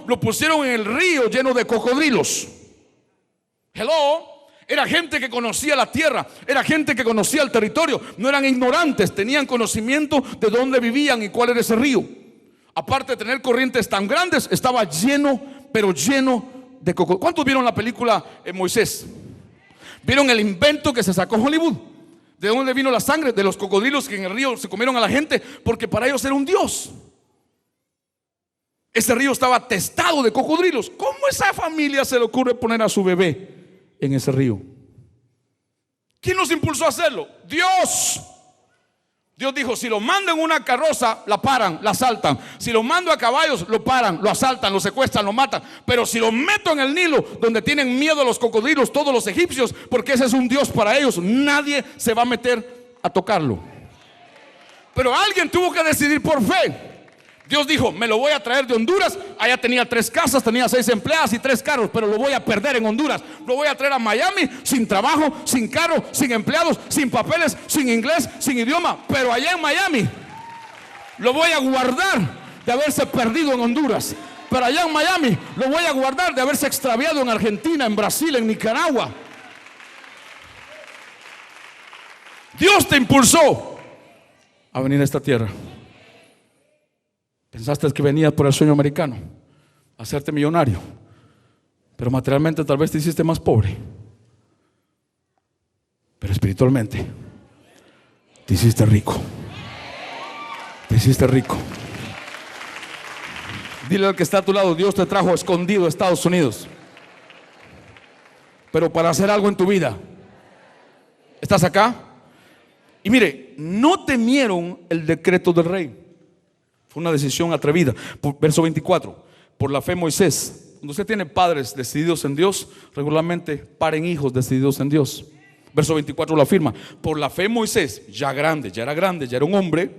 lo pusieron en el río lleno de cocodrilos. Hello. Era gente que conocía la tierra, era gente que conocía el territorio, no eran ignorantes, tenían conocimiento de dónde vivían y cuál era ese río. Aparte de tener corrientes tan grandes, estaba lleno, pero lleno de cocodrilos. ¿Cuántos vieron la película Moisés? ¿Vieron el invento que se sacó Hollywood? ¿De dónde vino la sangre? De los cocodrilos que en el río se comieron a la gente, porque para ellos era un dios. Ese río estaba atestado de cocodrilos. ¿Cómo a esa familia se le ocurre poner a su bebé en ese río? ¿Quién nos impulsó a hacerlo? Dios. Dios dijo: si lo mando en una carroza, la paran, la asaltan. Si lo mando a caballos, lo paran, lo asaltan, lo secuestran, lo matan. Pero si lo meto en el Nilo, donde tienen miedo a los cocodrilos todos los egipcios, porque ese es un Dios para ellos, nadie se va a meter a tocarlo. Pero alguien tuvo que decidir por fe. Dios dijo: me lo voy a traer de Honduras. Allá tenía 3 casas, tenía 6 empleadas y 3 carros, pero lo voy a perder en Honduras. Lo voy a traer a Miami sin trabajo, sin carro, sin empleados, sin papeles, sin inglés, sin idioma. Pero allá en Miami lo voy a guardar de haberse perdido en Honduras. Pero allá en Miami lo voy a guardar de haberse extraviado en Argentina, en Brasil, en Nicaragua. Dios te impulsó a venir a esta tierra. Pensaste que venías por el sueño americano, a hacerte millonario, pero materialmente tal vez te hiciste más pobre, pero espiritualmente te hiciste rico. Te hiciste rico. Dile al que está a tu lado: Dios te trajo escondido a Estados Unidos, pero para hacer algo en tu vida. ¿Estás acá? Y mire, no temieron el decreto del rey. Fue una decisión atrevida. Verso 24. Por la fe Moisés. Cuando usted tiene padres decididos en Dios, regularmente paren hijos decididos en Dios. Verso 24 lo afirma. Por la fe Moisés, ya grande, ya era un hombre,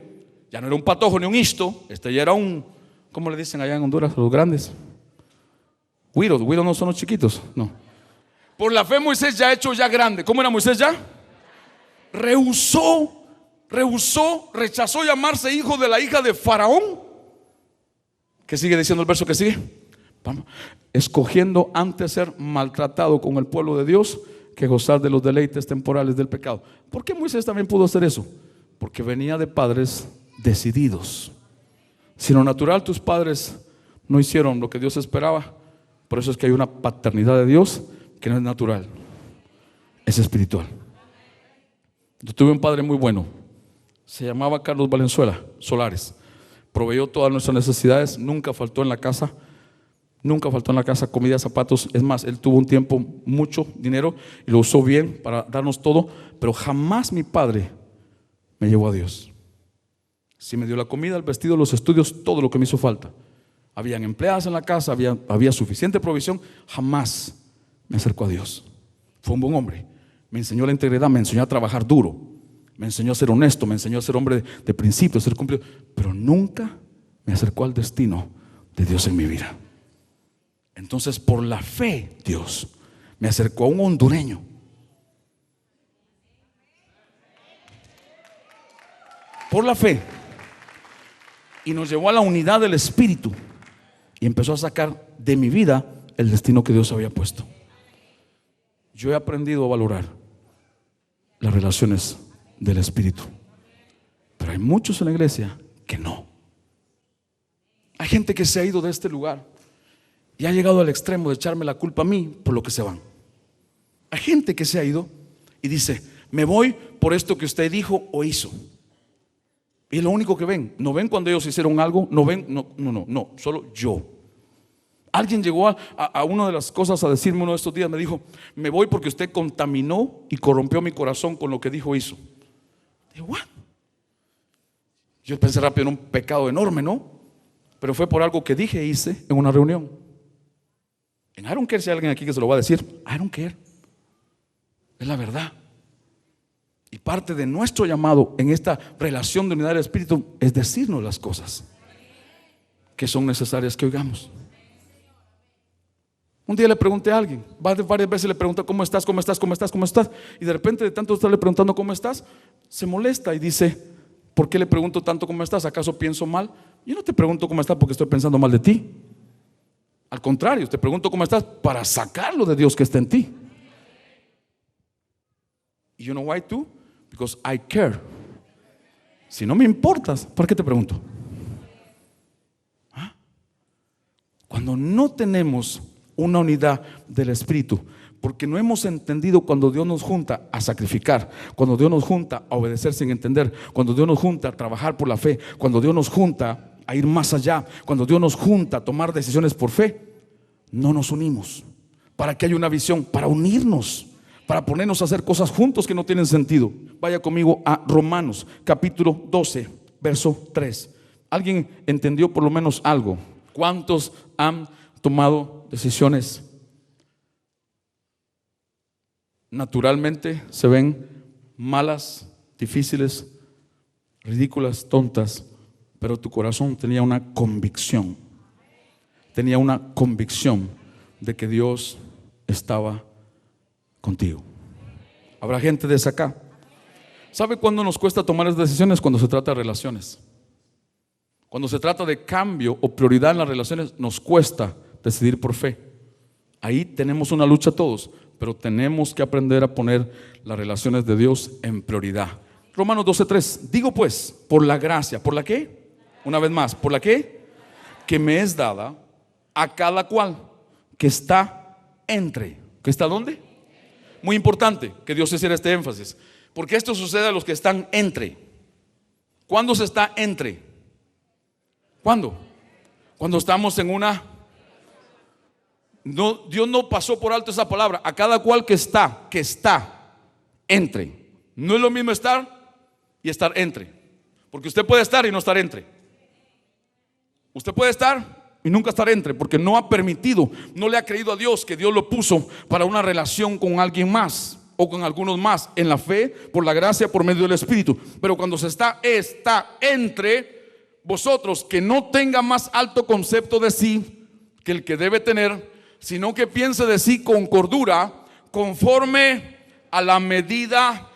ya no era un patojo ni un isto. Este ya era un, ¿cómo le dicen allá en Honduras a los grandes? Widows no son los chiquitos, no. Por la fe Moisés, ya hecho, ya grande. ¿Cómo era Moisés ya? Rechazó llamarse hijo de la hija de Faraón. ¿Qué sigue diciendo el verso que sigue? Vamos. Escogiendo antes ser maltratado con el pueblo de Dios que gozar de los deleites temporales del pecado. ¿Por qué Moisés también pudo hacer eso? Porque venía de padres decididos. Si en lo natural tus padres no hicieron lo que Dios esperaba, por eso es que hay una paternidad de Dios que no es natural, es espiritual. Yo tuve un padre muy bueno, se llamaba Carlos Valenzuela Solares. Proveyó todas nuestras necesidades, nunca faltó en la casa. Nunca faltó en la casa comida, zapatos. Es más, él tuvo un tiempo mucho dinero y lo usó bien para darnos todo, pero jamás mi padre me llevó a Dios. Sí me dio la comida, el vestido, los estudios, todo lo que me hizo falta. Habían empleadas en la casa, había suficiente provisión. Jamás me acercó a Dios. Fue un buen hombre. Me enseñó la integridad, me enseñó a trabajar duro, me enseñó a ser honesto, me enseñó a ser hombre de principios, a ser cumplido, pero nunca me acercó al destino de Dios en mi vida. Entonces, por la fe, Dios me acercó a un hondureño. Por la fe. Y nos llevó a la unidad del Espíritu. Y empezó a sacar de mi vida el destino que Dios había puesto. Yo he aprendido a valorar las relaciones del Espíritu. Pero hay muchos en la iglesia que no. Hay gente que se ha ido de este lugar y ha llegado al extremo de echarme la culpa a mí por lo que se van. Hay gente que se ha ido y dice: me voy por esto que usted dijo o hizo. Y es lo único que ven. No ven cuando ellos hicieron algo. No ven, no, solo yo. Alguien llegó a una de las cosas a decirme uno de estos días. Me dijo: me voy porque usted contaminó y corrompió mi corazón con lo que dijo o hizo. Digo, ¿what? Yo pensé rápido en un pecado enorme, ¿no? Pero fue por algo que dije e hice en una reunión. En I don't care si hay alguien aquí que se lo va a decir. I don't care. Es la verdad. Y parte de nuestro llamado en esta relación de unidad del Espíritu es decirnos las cosas que son necesarias que oigamos. Un día le pregunté a alguien, varias veces le pregunté: ¿cómo estás? ¿Cómo estás? ¿Cómo estás? ¿Cómo estás? Y de repente, de tanto estarle preguntando cómo estás, se molesta y dice: ¿por qué le pregunto tanto cómo estás? ¿Acaso pienso mal? Yo no te pregunto cómo estás porque estoy pensando mal de ti. Al contrario, te pregunto cómo estás para sacarlo de Dios que está en ti. Y you know why too? Because I care. Si no me importas, ¿por qué te pregunto? ¿Ah? Cuando no tenemos una unidad del Espíritu, porque no hemos entendido cuando Dios nos junta a sacrificar, cuando Dios nos junta a obedecer sin entender, cuando Dios nos junta a trabajar por la fe, cuando Dios nos junta a ir más allá, cuando Dios nos junta a tomar decisiones por fe, no nos unimos. Para que haya una visión, para unirnos, para ponernos a hacer cosas juntos que no tienen sentido. Vaya conmigo a Romanos capítulo 12, verso 3. ¿Alguien entendió por lo menos algo? ¿Cuántos han tomado decisiones naturalmente se ven malas, difíciles, ridículas, tontas, pero tu corazón tenía una convicción? Tenía una convicción de que Dios estaba contigo. Habrá gente de esa acá. ¿Sabe cuándo nos cuesta tomar las decisiones? Cuando se trata de relaciones. Cuando se trata de cambio o prioridad en las relaciones, nos cuesta decidir por fe. Ahí tenemos una lucha todos, pero tenemos que aprender a poner las relaciones de Dios en prioridad. Romanos 12:3. Digo pues, por la gracia, ¿por la qué? Una vez más, ¿por la qué? Que me es dada a cada cual que está entre. ¿Que está dónde? Muy importante que Dios hiciera este énfasis, porque esto sucede a los que están entre. ¿Cuándo se está entre? ¿Cuándo? Cuando estamos en una... No, Dios no pasó por alto esa palabra. A cada cual que está entre. No es lo mismo estar y estar entre, porque usted puede estar y no estar entre. Usted puede estar y nunca estar entre, porque no ha permitido, no le ha creído a Dios que Dios lo puso para una relación con alguien más o con algunos más, en la fe, por la gracia, por medio del Espíritu. Pero cuando se está entre vosotros, que no tenga más alto concepto de sí que el que debe tener, sino que piense de sí con cordura, conforme a la medida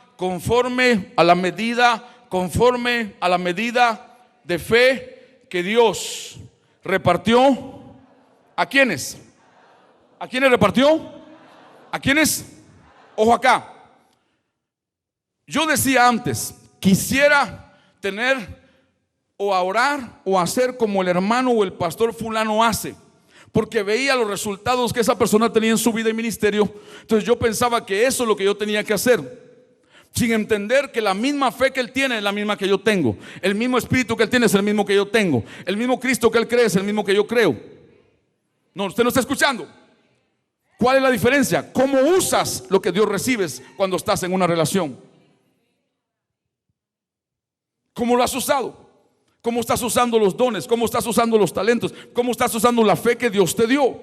de fe que Dios repartió. ¿A quiénes? ¿A quiénes repartió? ¿A quiénes? Ojo acá. Yo decía antes, quisiera tener o a orar o hacer como el hermano o el pastor fulano hace, porque veía los resultados que esa persona tenía en su vida y ministerio. Entonces yo pensaba que eso es lo que yo tenía que hacer, sin entender que la misma fe que él tiene es la misma que yo tengo, el mismo espíritu que él tiene es el mismo que yo tengo, el mismo Cristo que él cree es el mismo que yo creo. No, usted no está escuchando. ¿Cuál es la diferencia? ¿Cómo usas lo que Dios recibes cuando estás en una relación? ¿Cómo lo has usado? ¿Cómo estás usando los dones? ¿Cómo estás usando los talentos? ¿Cómo estás usando la fe que Dios te dio?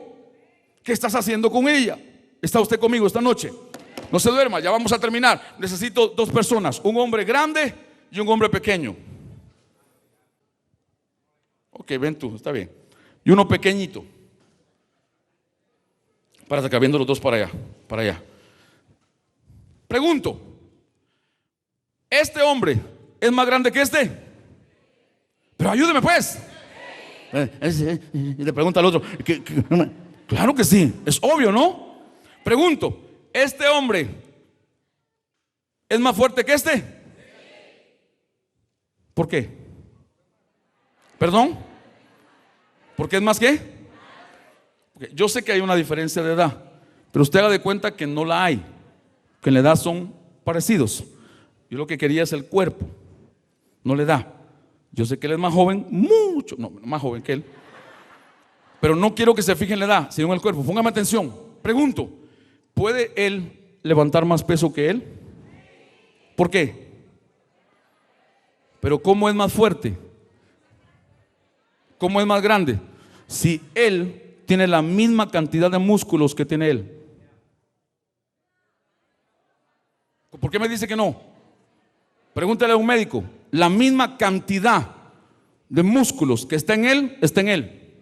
¿Qué estás haciendo con ella? ¿Está usted conmigo esta noche? No se duerma, ya vamos a terminar. Necesito dos personas, un hombre grande y un hombre pequeño. Ok, ven tú, está bien. Y uno pequeñito. Para acá, viendo los dos para allá, para allá. Pregunto, ¿este hombre es más grande que este? Pero ayúdeme pues. Y le pregunta al otro, claro que sí, es obvio, ¿no? Pregunto, ¿este hombre es más fuerte que este? ¿Por qué? ¿Perdón? ¿Por qué es más qué? Porque yo sé que hay una diferencia de edad, pero usted haga de cuenta que no la hay, que en la edad son parecidos. Yo lo que quería es el cuerpo, no la edad. Yo sé que él es más joven, mucho, no, más joven que él, pero no quiero que se fijen en la edad, sino en el cuerpo. Póngame atención. Pregunto, ¿puede él levantar más peso que él? ¿Por qué? Pero ¿cómo es más fuerte? ¿Cómo es más grande? Si él tiene la misma cantidad de músculos que tiene él. ¿Por qué me dice que no? Pregúntale a un médico. La misma cantidad de músculos que está en él, está en él.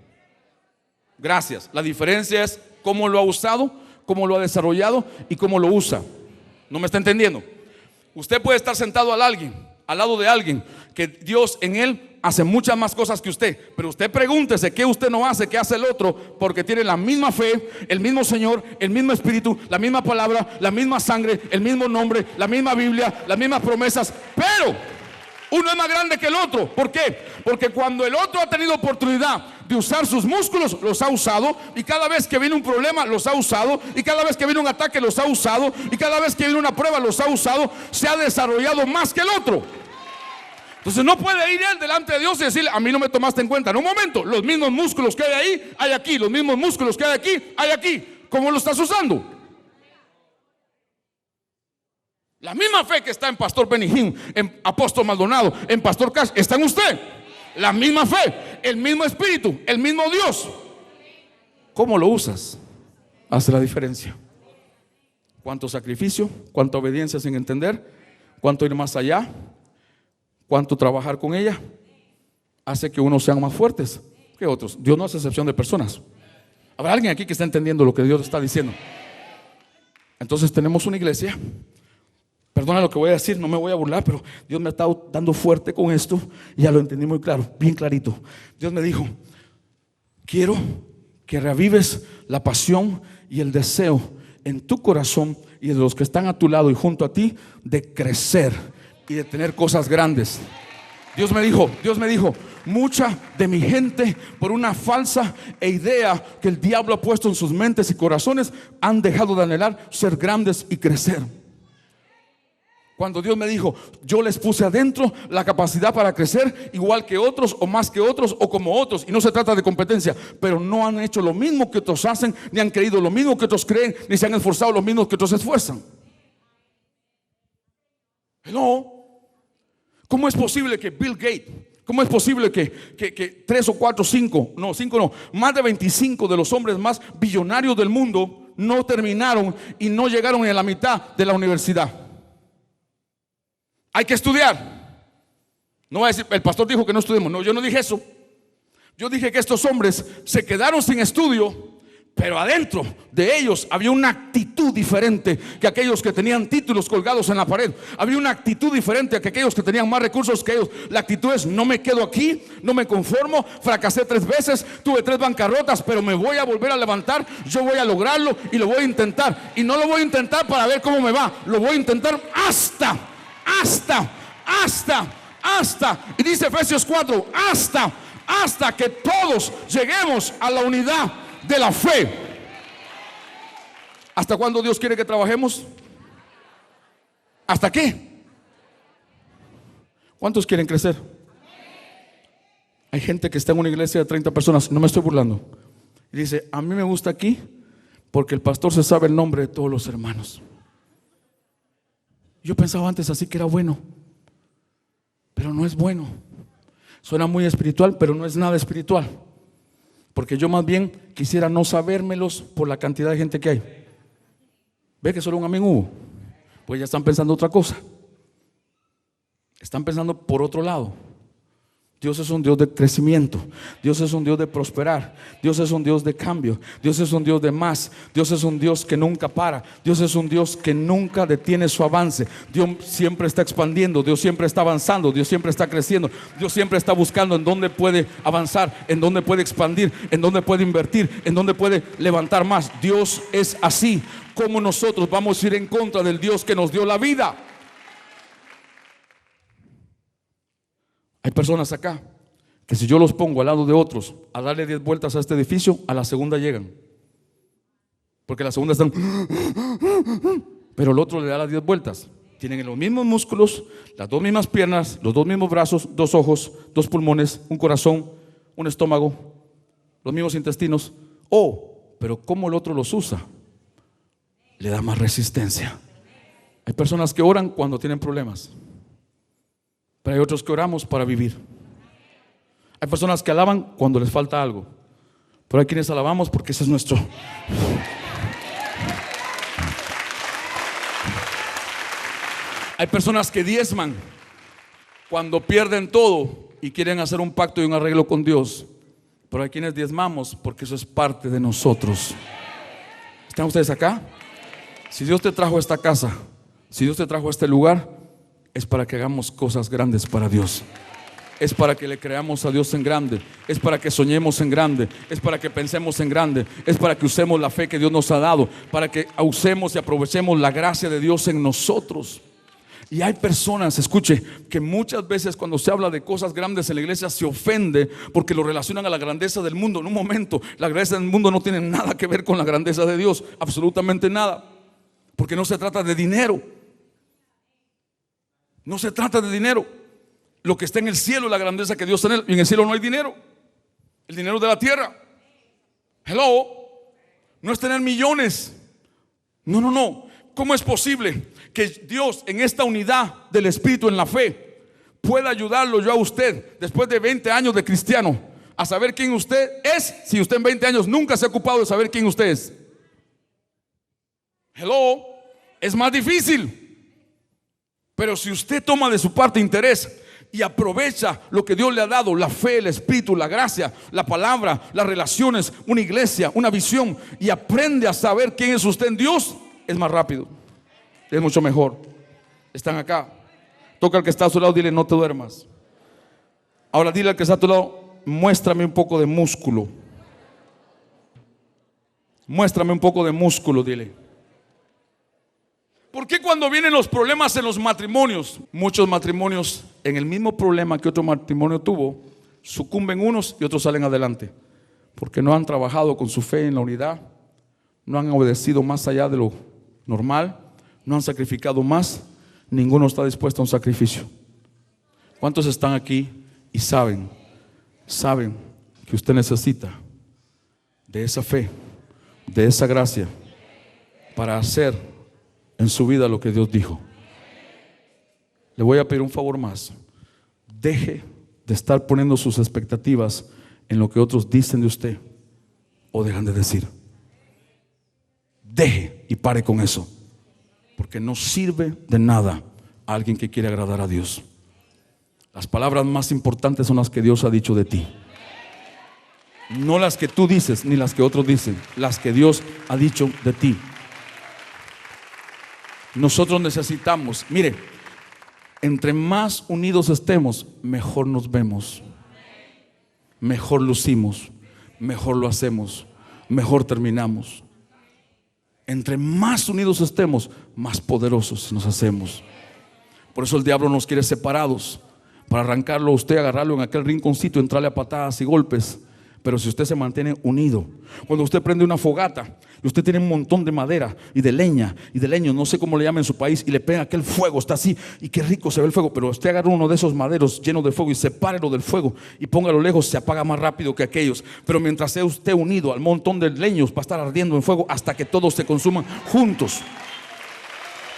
Gracias. La diferencia es cómo lo ha usado, cómo lo ha desarrollado y cómo lo usa. ¿No me está entendiendo? Usted puede estar sentado al lado de alguien que Dios en él hace muchas más cosas que usted, pero usted pregúntese qué usted no hace, qué hace el otro, porque tiene la misma fe, el mismo Señor, el mismo Espíritu, la misma palabra, la misma sangre, el mismo nombre, la misma Biblia, las mismas promesas, pero uno es más grande que el otro. ¿Por qué? Porque cuando el otro ha tenido oportunidad de usar sus músculos, los ha usado, y cada vez que viene un problema los ha usado, y cada vez que viene un ataque los ha usado, y cada vez que viene una prueba los ha usado, se ha desarrollado más que el otro. Entonces no puede ir él delante de Dios y decirle, a mí no me tomaste en cuenta. En un momento, los mismos músculos que hay ahí, hay aquí. Los mismos músculos que hay aquí, hay aquí. ¿Cómo lo estás usando? La misma fe que está en Pastor Benigín, en Apóstol Maldonado, en Pastor Cash, está en usted. La misma fe, el mismo Espíritu, el mismo Dios. ¿Cómo lo usas? Hace la diferencia. ¿Cuánto sacrificio? ¿Cuánta obediencia sin entender? ¿Cuánto ir más allá? ¿Cuánto trabajar con ella? Hace que unos sean más fuertes que otros. Dios no hace excepción de personas. ¿Habrá alguien aquí que está entendiendo lo que Dios está diciendo? Entonces tenemos una iglesia. Perdona lo que voy a decir, no me voy a burlar, pero Dios me ha estado dando fuerte con esto y ya lo entendí muy claro, bien clarito. Dios me dijo, quiero que reavives la pasión y el deseo en tu corazón y de los que están a tu lado y junto a ti de crecer y de tener cosas grandes. Dios me dijo, mucha de mi gente, por una falsa idea que el diablo ha puesto en sus mentes y corazones, han dejado de anhelar ser grandes y crecer. Cuando Dios me dijo, yo les puse adentro la capacidad para crecer igual que otros o más que otros o como otros, y no se trata de competencia, pero no han hecho lo mismo que otros hacen, ni han creído lo mismo que otros creen, ni se han esforzado lo mismo que otros se esfuerzan. No. ¿Cómo es posible que Bill Gates, cómo es posible que 3 o 4, 5 no, más de 25 de los hombres más billonarios del mundo no terminaron y no llegaron ni a la mitad de la universidad? Hay que estudiar. No voy a decir, el pastor dijo que no estudiemos. No, yo no dije eso. Yo dije que estos hombres se quedaron sin estudio, pero adentro de ellos había una actitud diferente que aquellos que tenían títulos colgados en la pared. Había una actitud diferente que aquellos que tenían más recursos que ellos. La actitud es, no me quedo aquí, no me conformo, fracasé 3 veces, tuve 3 bancarrotas, pero me voy a volver a levantar, yo voy a lograrlo y lo voy a intentar. Y no lo voy a intentar para ver cómo me va, lo voy a intentar hasta. Y dice Efesios 4, hasta que todos lleguemos a la unidad de la fe. ¿Hasta cuándo Dios quiere que trabajemos? ¿Hasta qué? ¿Cuántos quieren crecer? Hay gente que está en una iglesia de 30 personas, no me estoy burlando, y dice: a mí me gusta aquí porque el pastor se sabe el nombre de todos los hermanos. Yo pensaba antes así que era bueno, pero no es bueno. Suena muy espiritual, pero no es nada espiritual, porque yo más bien quisiera no sabérmelos por la cantidad de gente que hay. ¿Ve que solo un amén hubo? Pues ya están pensando otra cosa. Están pensando por otro lado. Dios es un Dios de crecimiento. Dios es un Dios de prosperar. Dios es un Dios de cambio. Dios es un Dios de más. Dios es un Dios que nunca para. Dios es un Dios que nunca detiene su avance. Dios siempre está expandiendo. Dios siempre está avanzando. Dios siempre está creciendo. Dios siempre está buscando en dónde puede avanzar, en dónde puede expandir, en dónde puede invertir, en dónde puede levantar más. Dios es así. ¿Cómo nosotros vamos a ir en contra del Dios que nos dio la vida? Hay personas acá que si yo los pongo al lado de otros a darle 10 vueltas a este edificio, a la segunda llegan, porque la segunda están, pero el otro le da las 10 vueltas. Tienen los mismos músculos, las dos mismas piernas, los dos mismos brazos, 2 ojos, 2 pulmones, un corazón, un estómago, los mismos intestinos. Pero ¿cómo el otro los usa? Le da más resistencia. Hay personas que oran cuando tienen problemas, pero hay otros que oramos para vivir. Hay personas que alaban cuando les falta algo, pero hay quienes alabamos porque ese es nuestro. Hay personas que diezman cuando pierden todo y quieren hacer un pacto y un arreglo con Dios, pero hay quienes diezmamos porque eso es parte de nosotros. ¿Están ustedes acá? Si Dios te trajo a esta casa, si Dios te trajo a este lugar, es para que hagamos cosas grandes para Dios. Es para que le creamos a Dios en grande. Es para que soñemos en grande. Es para que pensemos en grande. Es para que usemos la fe que Dios nos ha dado, para que usemos y aprovechemos la gracia de Dios en nosotros. Y hay personas, escuche, que muchas veces cuando se habla de cosas grandes en la iglesia se ofende porque lo relacionan a la grandeza del mundo. En un momento, la grandeza del mundo no tiene nada que ver con la grandeza de Dios, absolutamente nada, porque no se trata de dinero. No se trata de dinero. Lo que está en el cielo es la grandeza que Dios tiene. Y en el cielo no hay dinero. El dinero de la tierra. Hello. No es tener millones. No. ¿Cómo es posible que Dios en esta unidad del Espíritu en la fe pueda ayudarlo yo a usted después de 20 años de cristiano a saber quién usted es, si usted en 20 años nunca se ha ocupado de saber quién usted es? Hello. Es más difícil. Pero si usted toma de su parte interés y aprovecha lo que Dios le ha dado, la fe, el Espíritu, la gracia, la palabra, las relaciones, una iglesia, una visión, y aprende a saber quién es usted en Dios, es más rápido, es mucho mejor. Están acá. Toca al que está a su lado, dile: no te duermas. Ahora dile al que está a tu lado: muéstrame un poco de músculo. Muéstrame un poco de músculo, dile. ¿Por qué cuando vienen los problemas en los matrimonios, muchos matrimonios en el mismo problema que otro matrimonio tuvo, sucumben unos y otros salen adelante? Porque no han trabajado con su fe en la unidad, no han obedecido más allá de lo normal, no han sacrificado más. Ninguno está dispuesto a un sacrificio. ¿Cuántos están aquí y saben que usted necesita de esa fe, de esa gracia para hacer en su vida lo que Dios dijo? Le voy a pedir un favor más. Deje de estar poniendo sus expectativas en lo que otros dicen de usted o dejan de decir. Deje y pare con eso, porque no sirve de nada a alguien que quiere agradar a Dios. Las palabras más importantes son las que Dios ha dicho de ti, no las que tú dices ni las que otros dicen, las que Dios ha dicho de ti. Nosotros necesitamos, mire, entre más unidos estemos, mejor nos vemos, mejor lucimos, mejor lo hacemos, mejor terminamos. Entre más unidos estemos, más poderosos nos hacemos. Por eso el diablo nos quiere separados, para arrancarlo a usted, agarrarlo en aquel rinconcito, entrarle a patadas y golpes, Pero si usted se mantiene unido, cuando usted prende una fogata y usted tiene un montón de madera y de leña y de leño, no sé cómo le llaman en su país, y le pega aquel fuego, está así, y qué rico se ve el fuego, pero usted agarra uno de esos maderos llenos de fuego y sepárelo del fuego y póngalo lejos, se apaga más rápido que aquellos. Pero mientras sea usted unido al montón de leños, va a estar ardiendo en fuego hasta que todos se consuman juntos.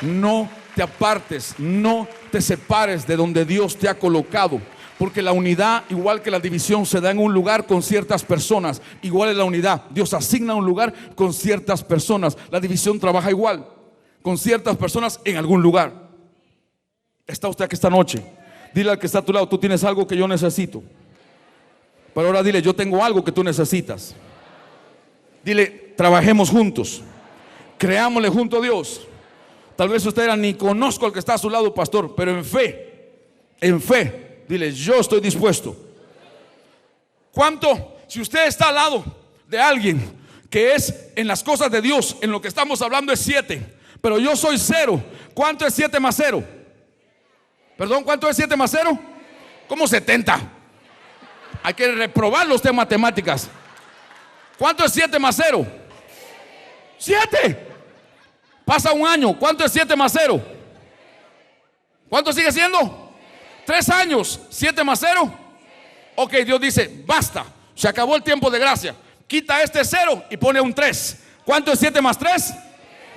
No te apartes, no te separes de donde Dios te ha colocado. Porque la unidad, igual que la división, se da en un lugar con ciertas personas. Igual es la unidad. Dios asigna un lugar con ciertas personas. La división trabaja igual, con ciertas personas en algún lugar. ¿Está usted aquí esta noche? Dile al que está a tu lado: tú tienes algo que yo necesito. Pero ahora dile: yo tengo algo que tú necesitas. Dile: trabajemos juntos, creámosle junto a Dios. Tal vez usted era: ni conozco al que está a su lado, pastor, pero en fe, dile: yo estoy dispuesto. ¿Cuánto? Si usted está al lado de alguien que es en las cosas de Dios, en lo que estamos hablando es 7, pero yo soy 0, ¿cuánto es 7 más 0? Perdón, ¿cuánto es 7 más 0? ¿Cómo 70? Hay que reprobarlo usted en matemáticas. ¿Cuánto es 7 más 0? 7. Pasa un año, ¿cuánto es 7 más 0? ¿Cuánto sigue siendo? 3 años, 7 más 0. Ok, Dios dice: basta, se acabó el tiempo de gracia. Quita este 0 y pone un 3. ¿Cuánto es 7 más 3?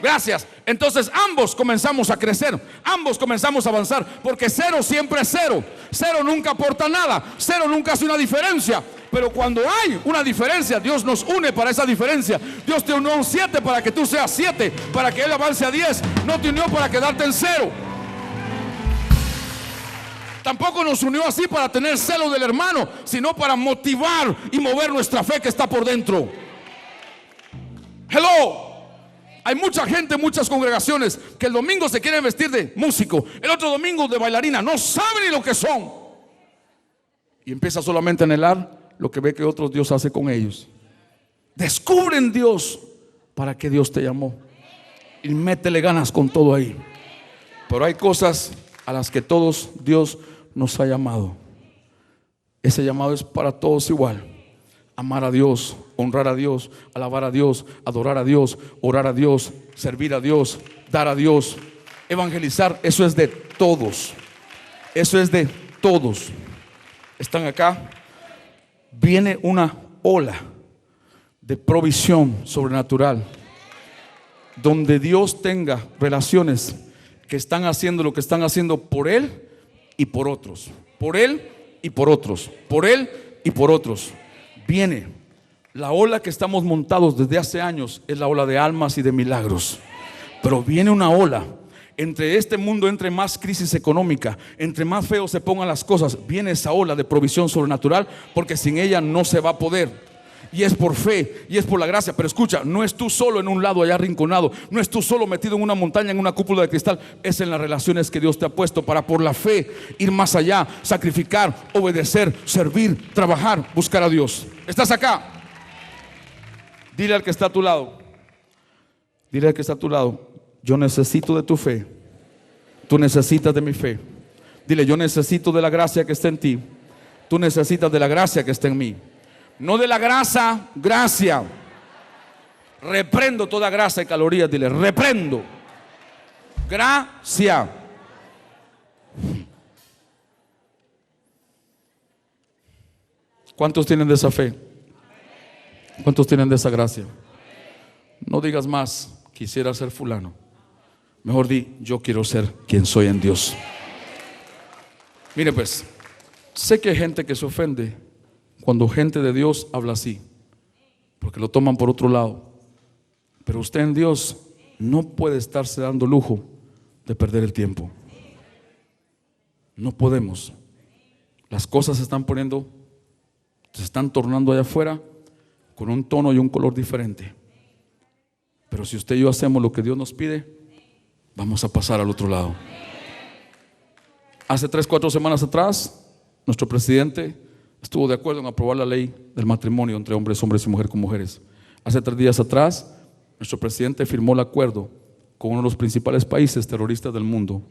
Gracias. Entonces ambos comenzamos a crecer, ambos comenzamos a avanzar, porque 0 siempre es 0. 0 nunca aporta nada, 0 nunca hace una diferencia. Pero cuando hay una diferencia, Dios nos une para esa diferencia. Dios te unió a un 7 para que tú seas 7, para que Él avance a 10. No te unió para quedarte en 0. Tampoco nos unió así para tener celo del hermano, sino para motivar y mover nuestra fe que está por dentro. Hello. Hay mucha gente, muchas congregaciones que el domingo se quieren vestir de músico, el otro domingo de bailarina. No saben ni lo que son. Y empieza solamente a anhelar lo que ve que otros Dios hace con ellos. Descubren Dios para que Dios te llamó, y métele ganas con todo ahí. Pero hay cosas a las que todos Dios nos ha llamado. Ese llamado es para todos igual: amar a Dios, honrar a Dios, alabar a Dios, adorar a Dios, orar a Dios, servir a Dios, dar a Dios, evangelizar. Eso es de todos. Eso es de todos. Están acá. Viene una ola de provisión sobrenatural, donde Dios tenga relaciones que están haciendo lo que están haciendo por Él y por otros, por Él y por otros, por Él y por otros. Viene la ola que estamos montados desde hace años, es la ola de almas y de milagros. Pero viene una ola. Entre este mundo, entre más crisis económica, entre más feo se pongan las cosas, viene esa ola de provisión sobrenatural, porque sin ella no se va a poder. Y es por fe y es por la gracia. Pero escucha, no es tú solo en un lado allá arrinconado, no es tú solo metido en una montaña, en una cúpula de cristal. Es en las relaciones que Dios te ha puesto para, por la fe, ir más allá, sacrificar, obedecer, servir, trabajar, buscar a Dios. ¿Estás acá? Dile al que está a tu lado, dile al que está a tu lado: yo necesito de tu fe, tú necesitas de mi fe. Dile: yo necesito de la gracia que está en ti, tú necesitas de la gracia que está en mí. No de la grasa, gracia. Reprendo toda grasa y calorías. Dile: reprendo gracia. ¿Cuántos tienen de esa fe? ¿Cuántos tienen de esa gracia? No digas más: quisiera ser fulano. Mejor di: yo quiero ser quien soy en Dios. Mire pues, sé que hay gente que se ofende cuando gente de Dios habla así, porque lo toman por otro lado. Pero usted en Dios no puede estarse dando lujo de perder el tiempo. No podemos. Las cosas se están poniendo, se están tornando allá afuera con un tono y un color diferente. Pero si usted y yo hacemos lo que Dios nos pide, vamos a pasar al otro lado. Hace 3-4 semanas atrás, nuestro presidente estuvo de acuerdo en aprobar la ley del matrimonio entre hombres y mujeres con mujeres. Hace 3 días atrás, nuestro presidente firmó el acuerdo con uno de los principales países terroristas del mundo,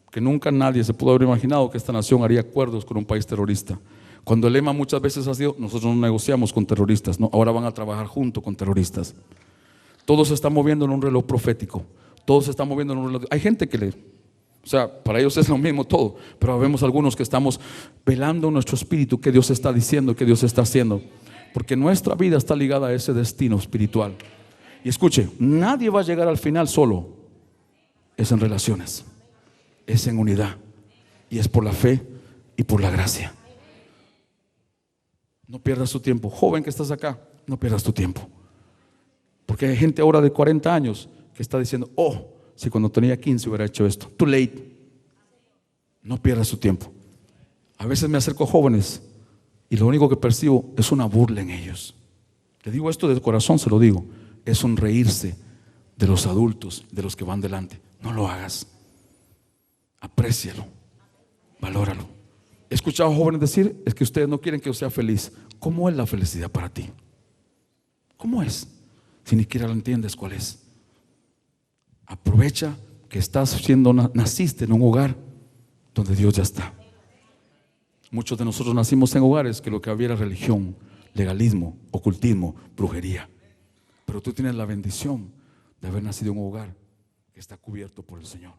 que nunca nadie se pudo haber imaginado que esta nación haría acuerdos con un país terrorista. Cuando el lema muchas veces ha sido: nosotros no negociamos con terroristas, no, ahora van a trabajar junto con terroristas. Todo se está moviendo en un reloj profético. Todo se está moviendo en un reloj. Hay gente que o sea, para ellos es lo mismo todo, pero vemos algunos que estamos velando en nuestro espíritu qué Dios está diciendo, qué Dios está haciendo, porque nuestra vida está ligada a ese destino espiritual. Y escuche, nadie va a llegar al final solo. Es en relaciones, es en unidad, y es por la fe y por la gracia. No pierdas tu tiempo, joven que estás acá, no pierdas tu tiempo, porque hay gente ahora de 40 años que está diciendo: oh, si cuando tenía 15 hubiera hecho esto. Too late. No pierdas tu tiempo. A veces me acerco a jóvenes y lo único que percibo es una burla en ellos. Le digo esto de corazón, se lo digo. Es sonreírse de los adultos, de los que van delante. No lo hagas. Aprécialo, valóralo. He escuchado a jóvenes decir: es que ustedes no quieren que yo sea feliz. ¿Cómo es la felicidad para ti? ¿Cómo es? Si ni siquiera lo entiendes cuál es. Aprovecha que naciste en un hogar donde Dios ya está. Muchos de nosotros nacimos en hogares que lo que había era religión, legalismo, ocultismo, brujería. Pero tú tienes la bendición de haber nacido en un hogar que está cubierto por el Señor.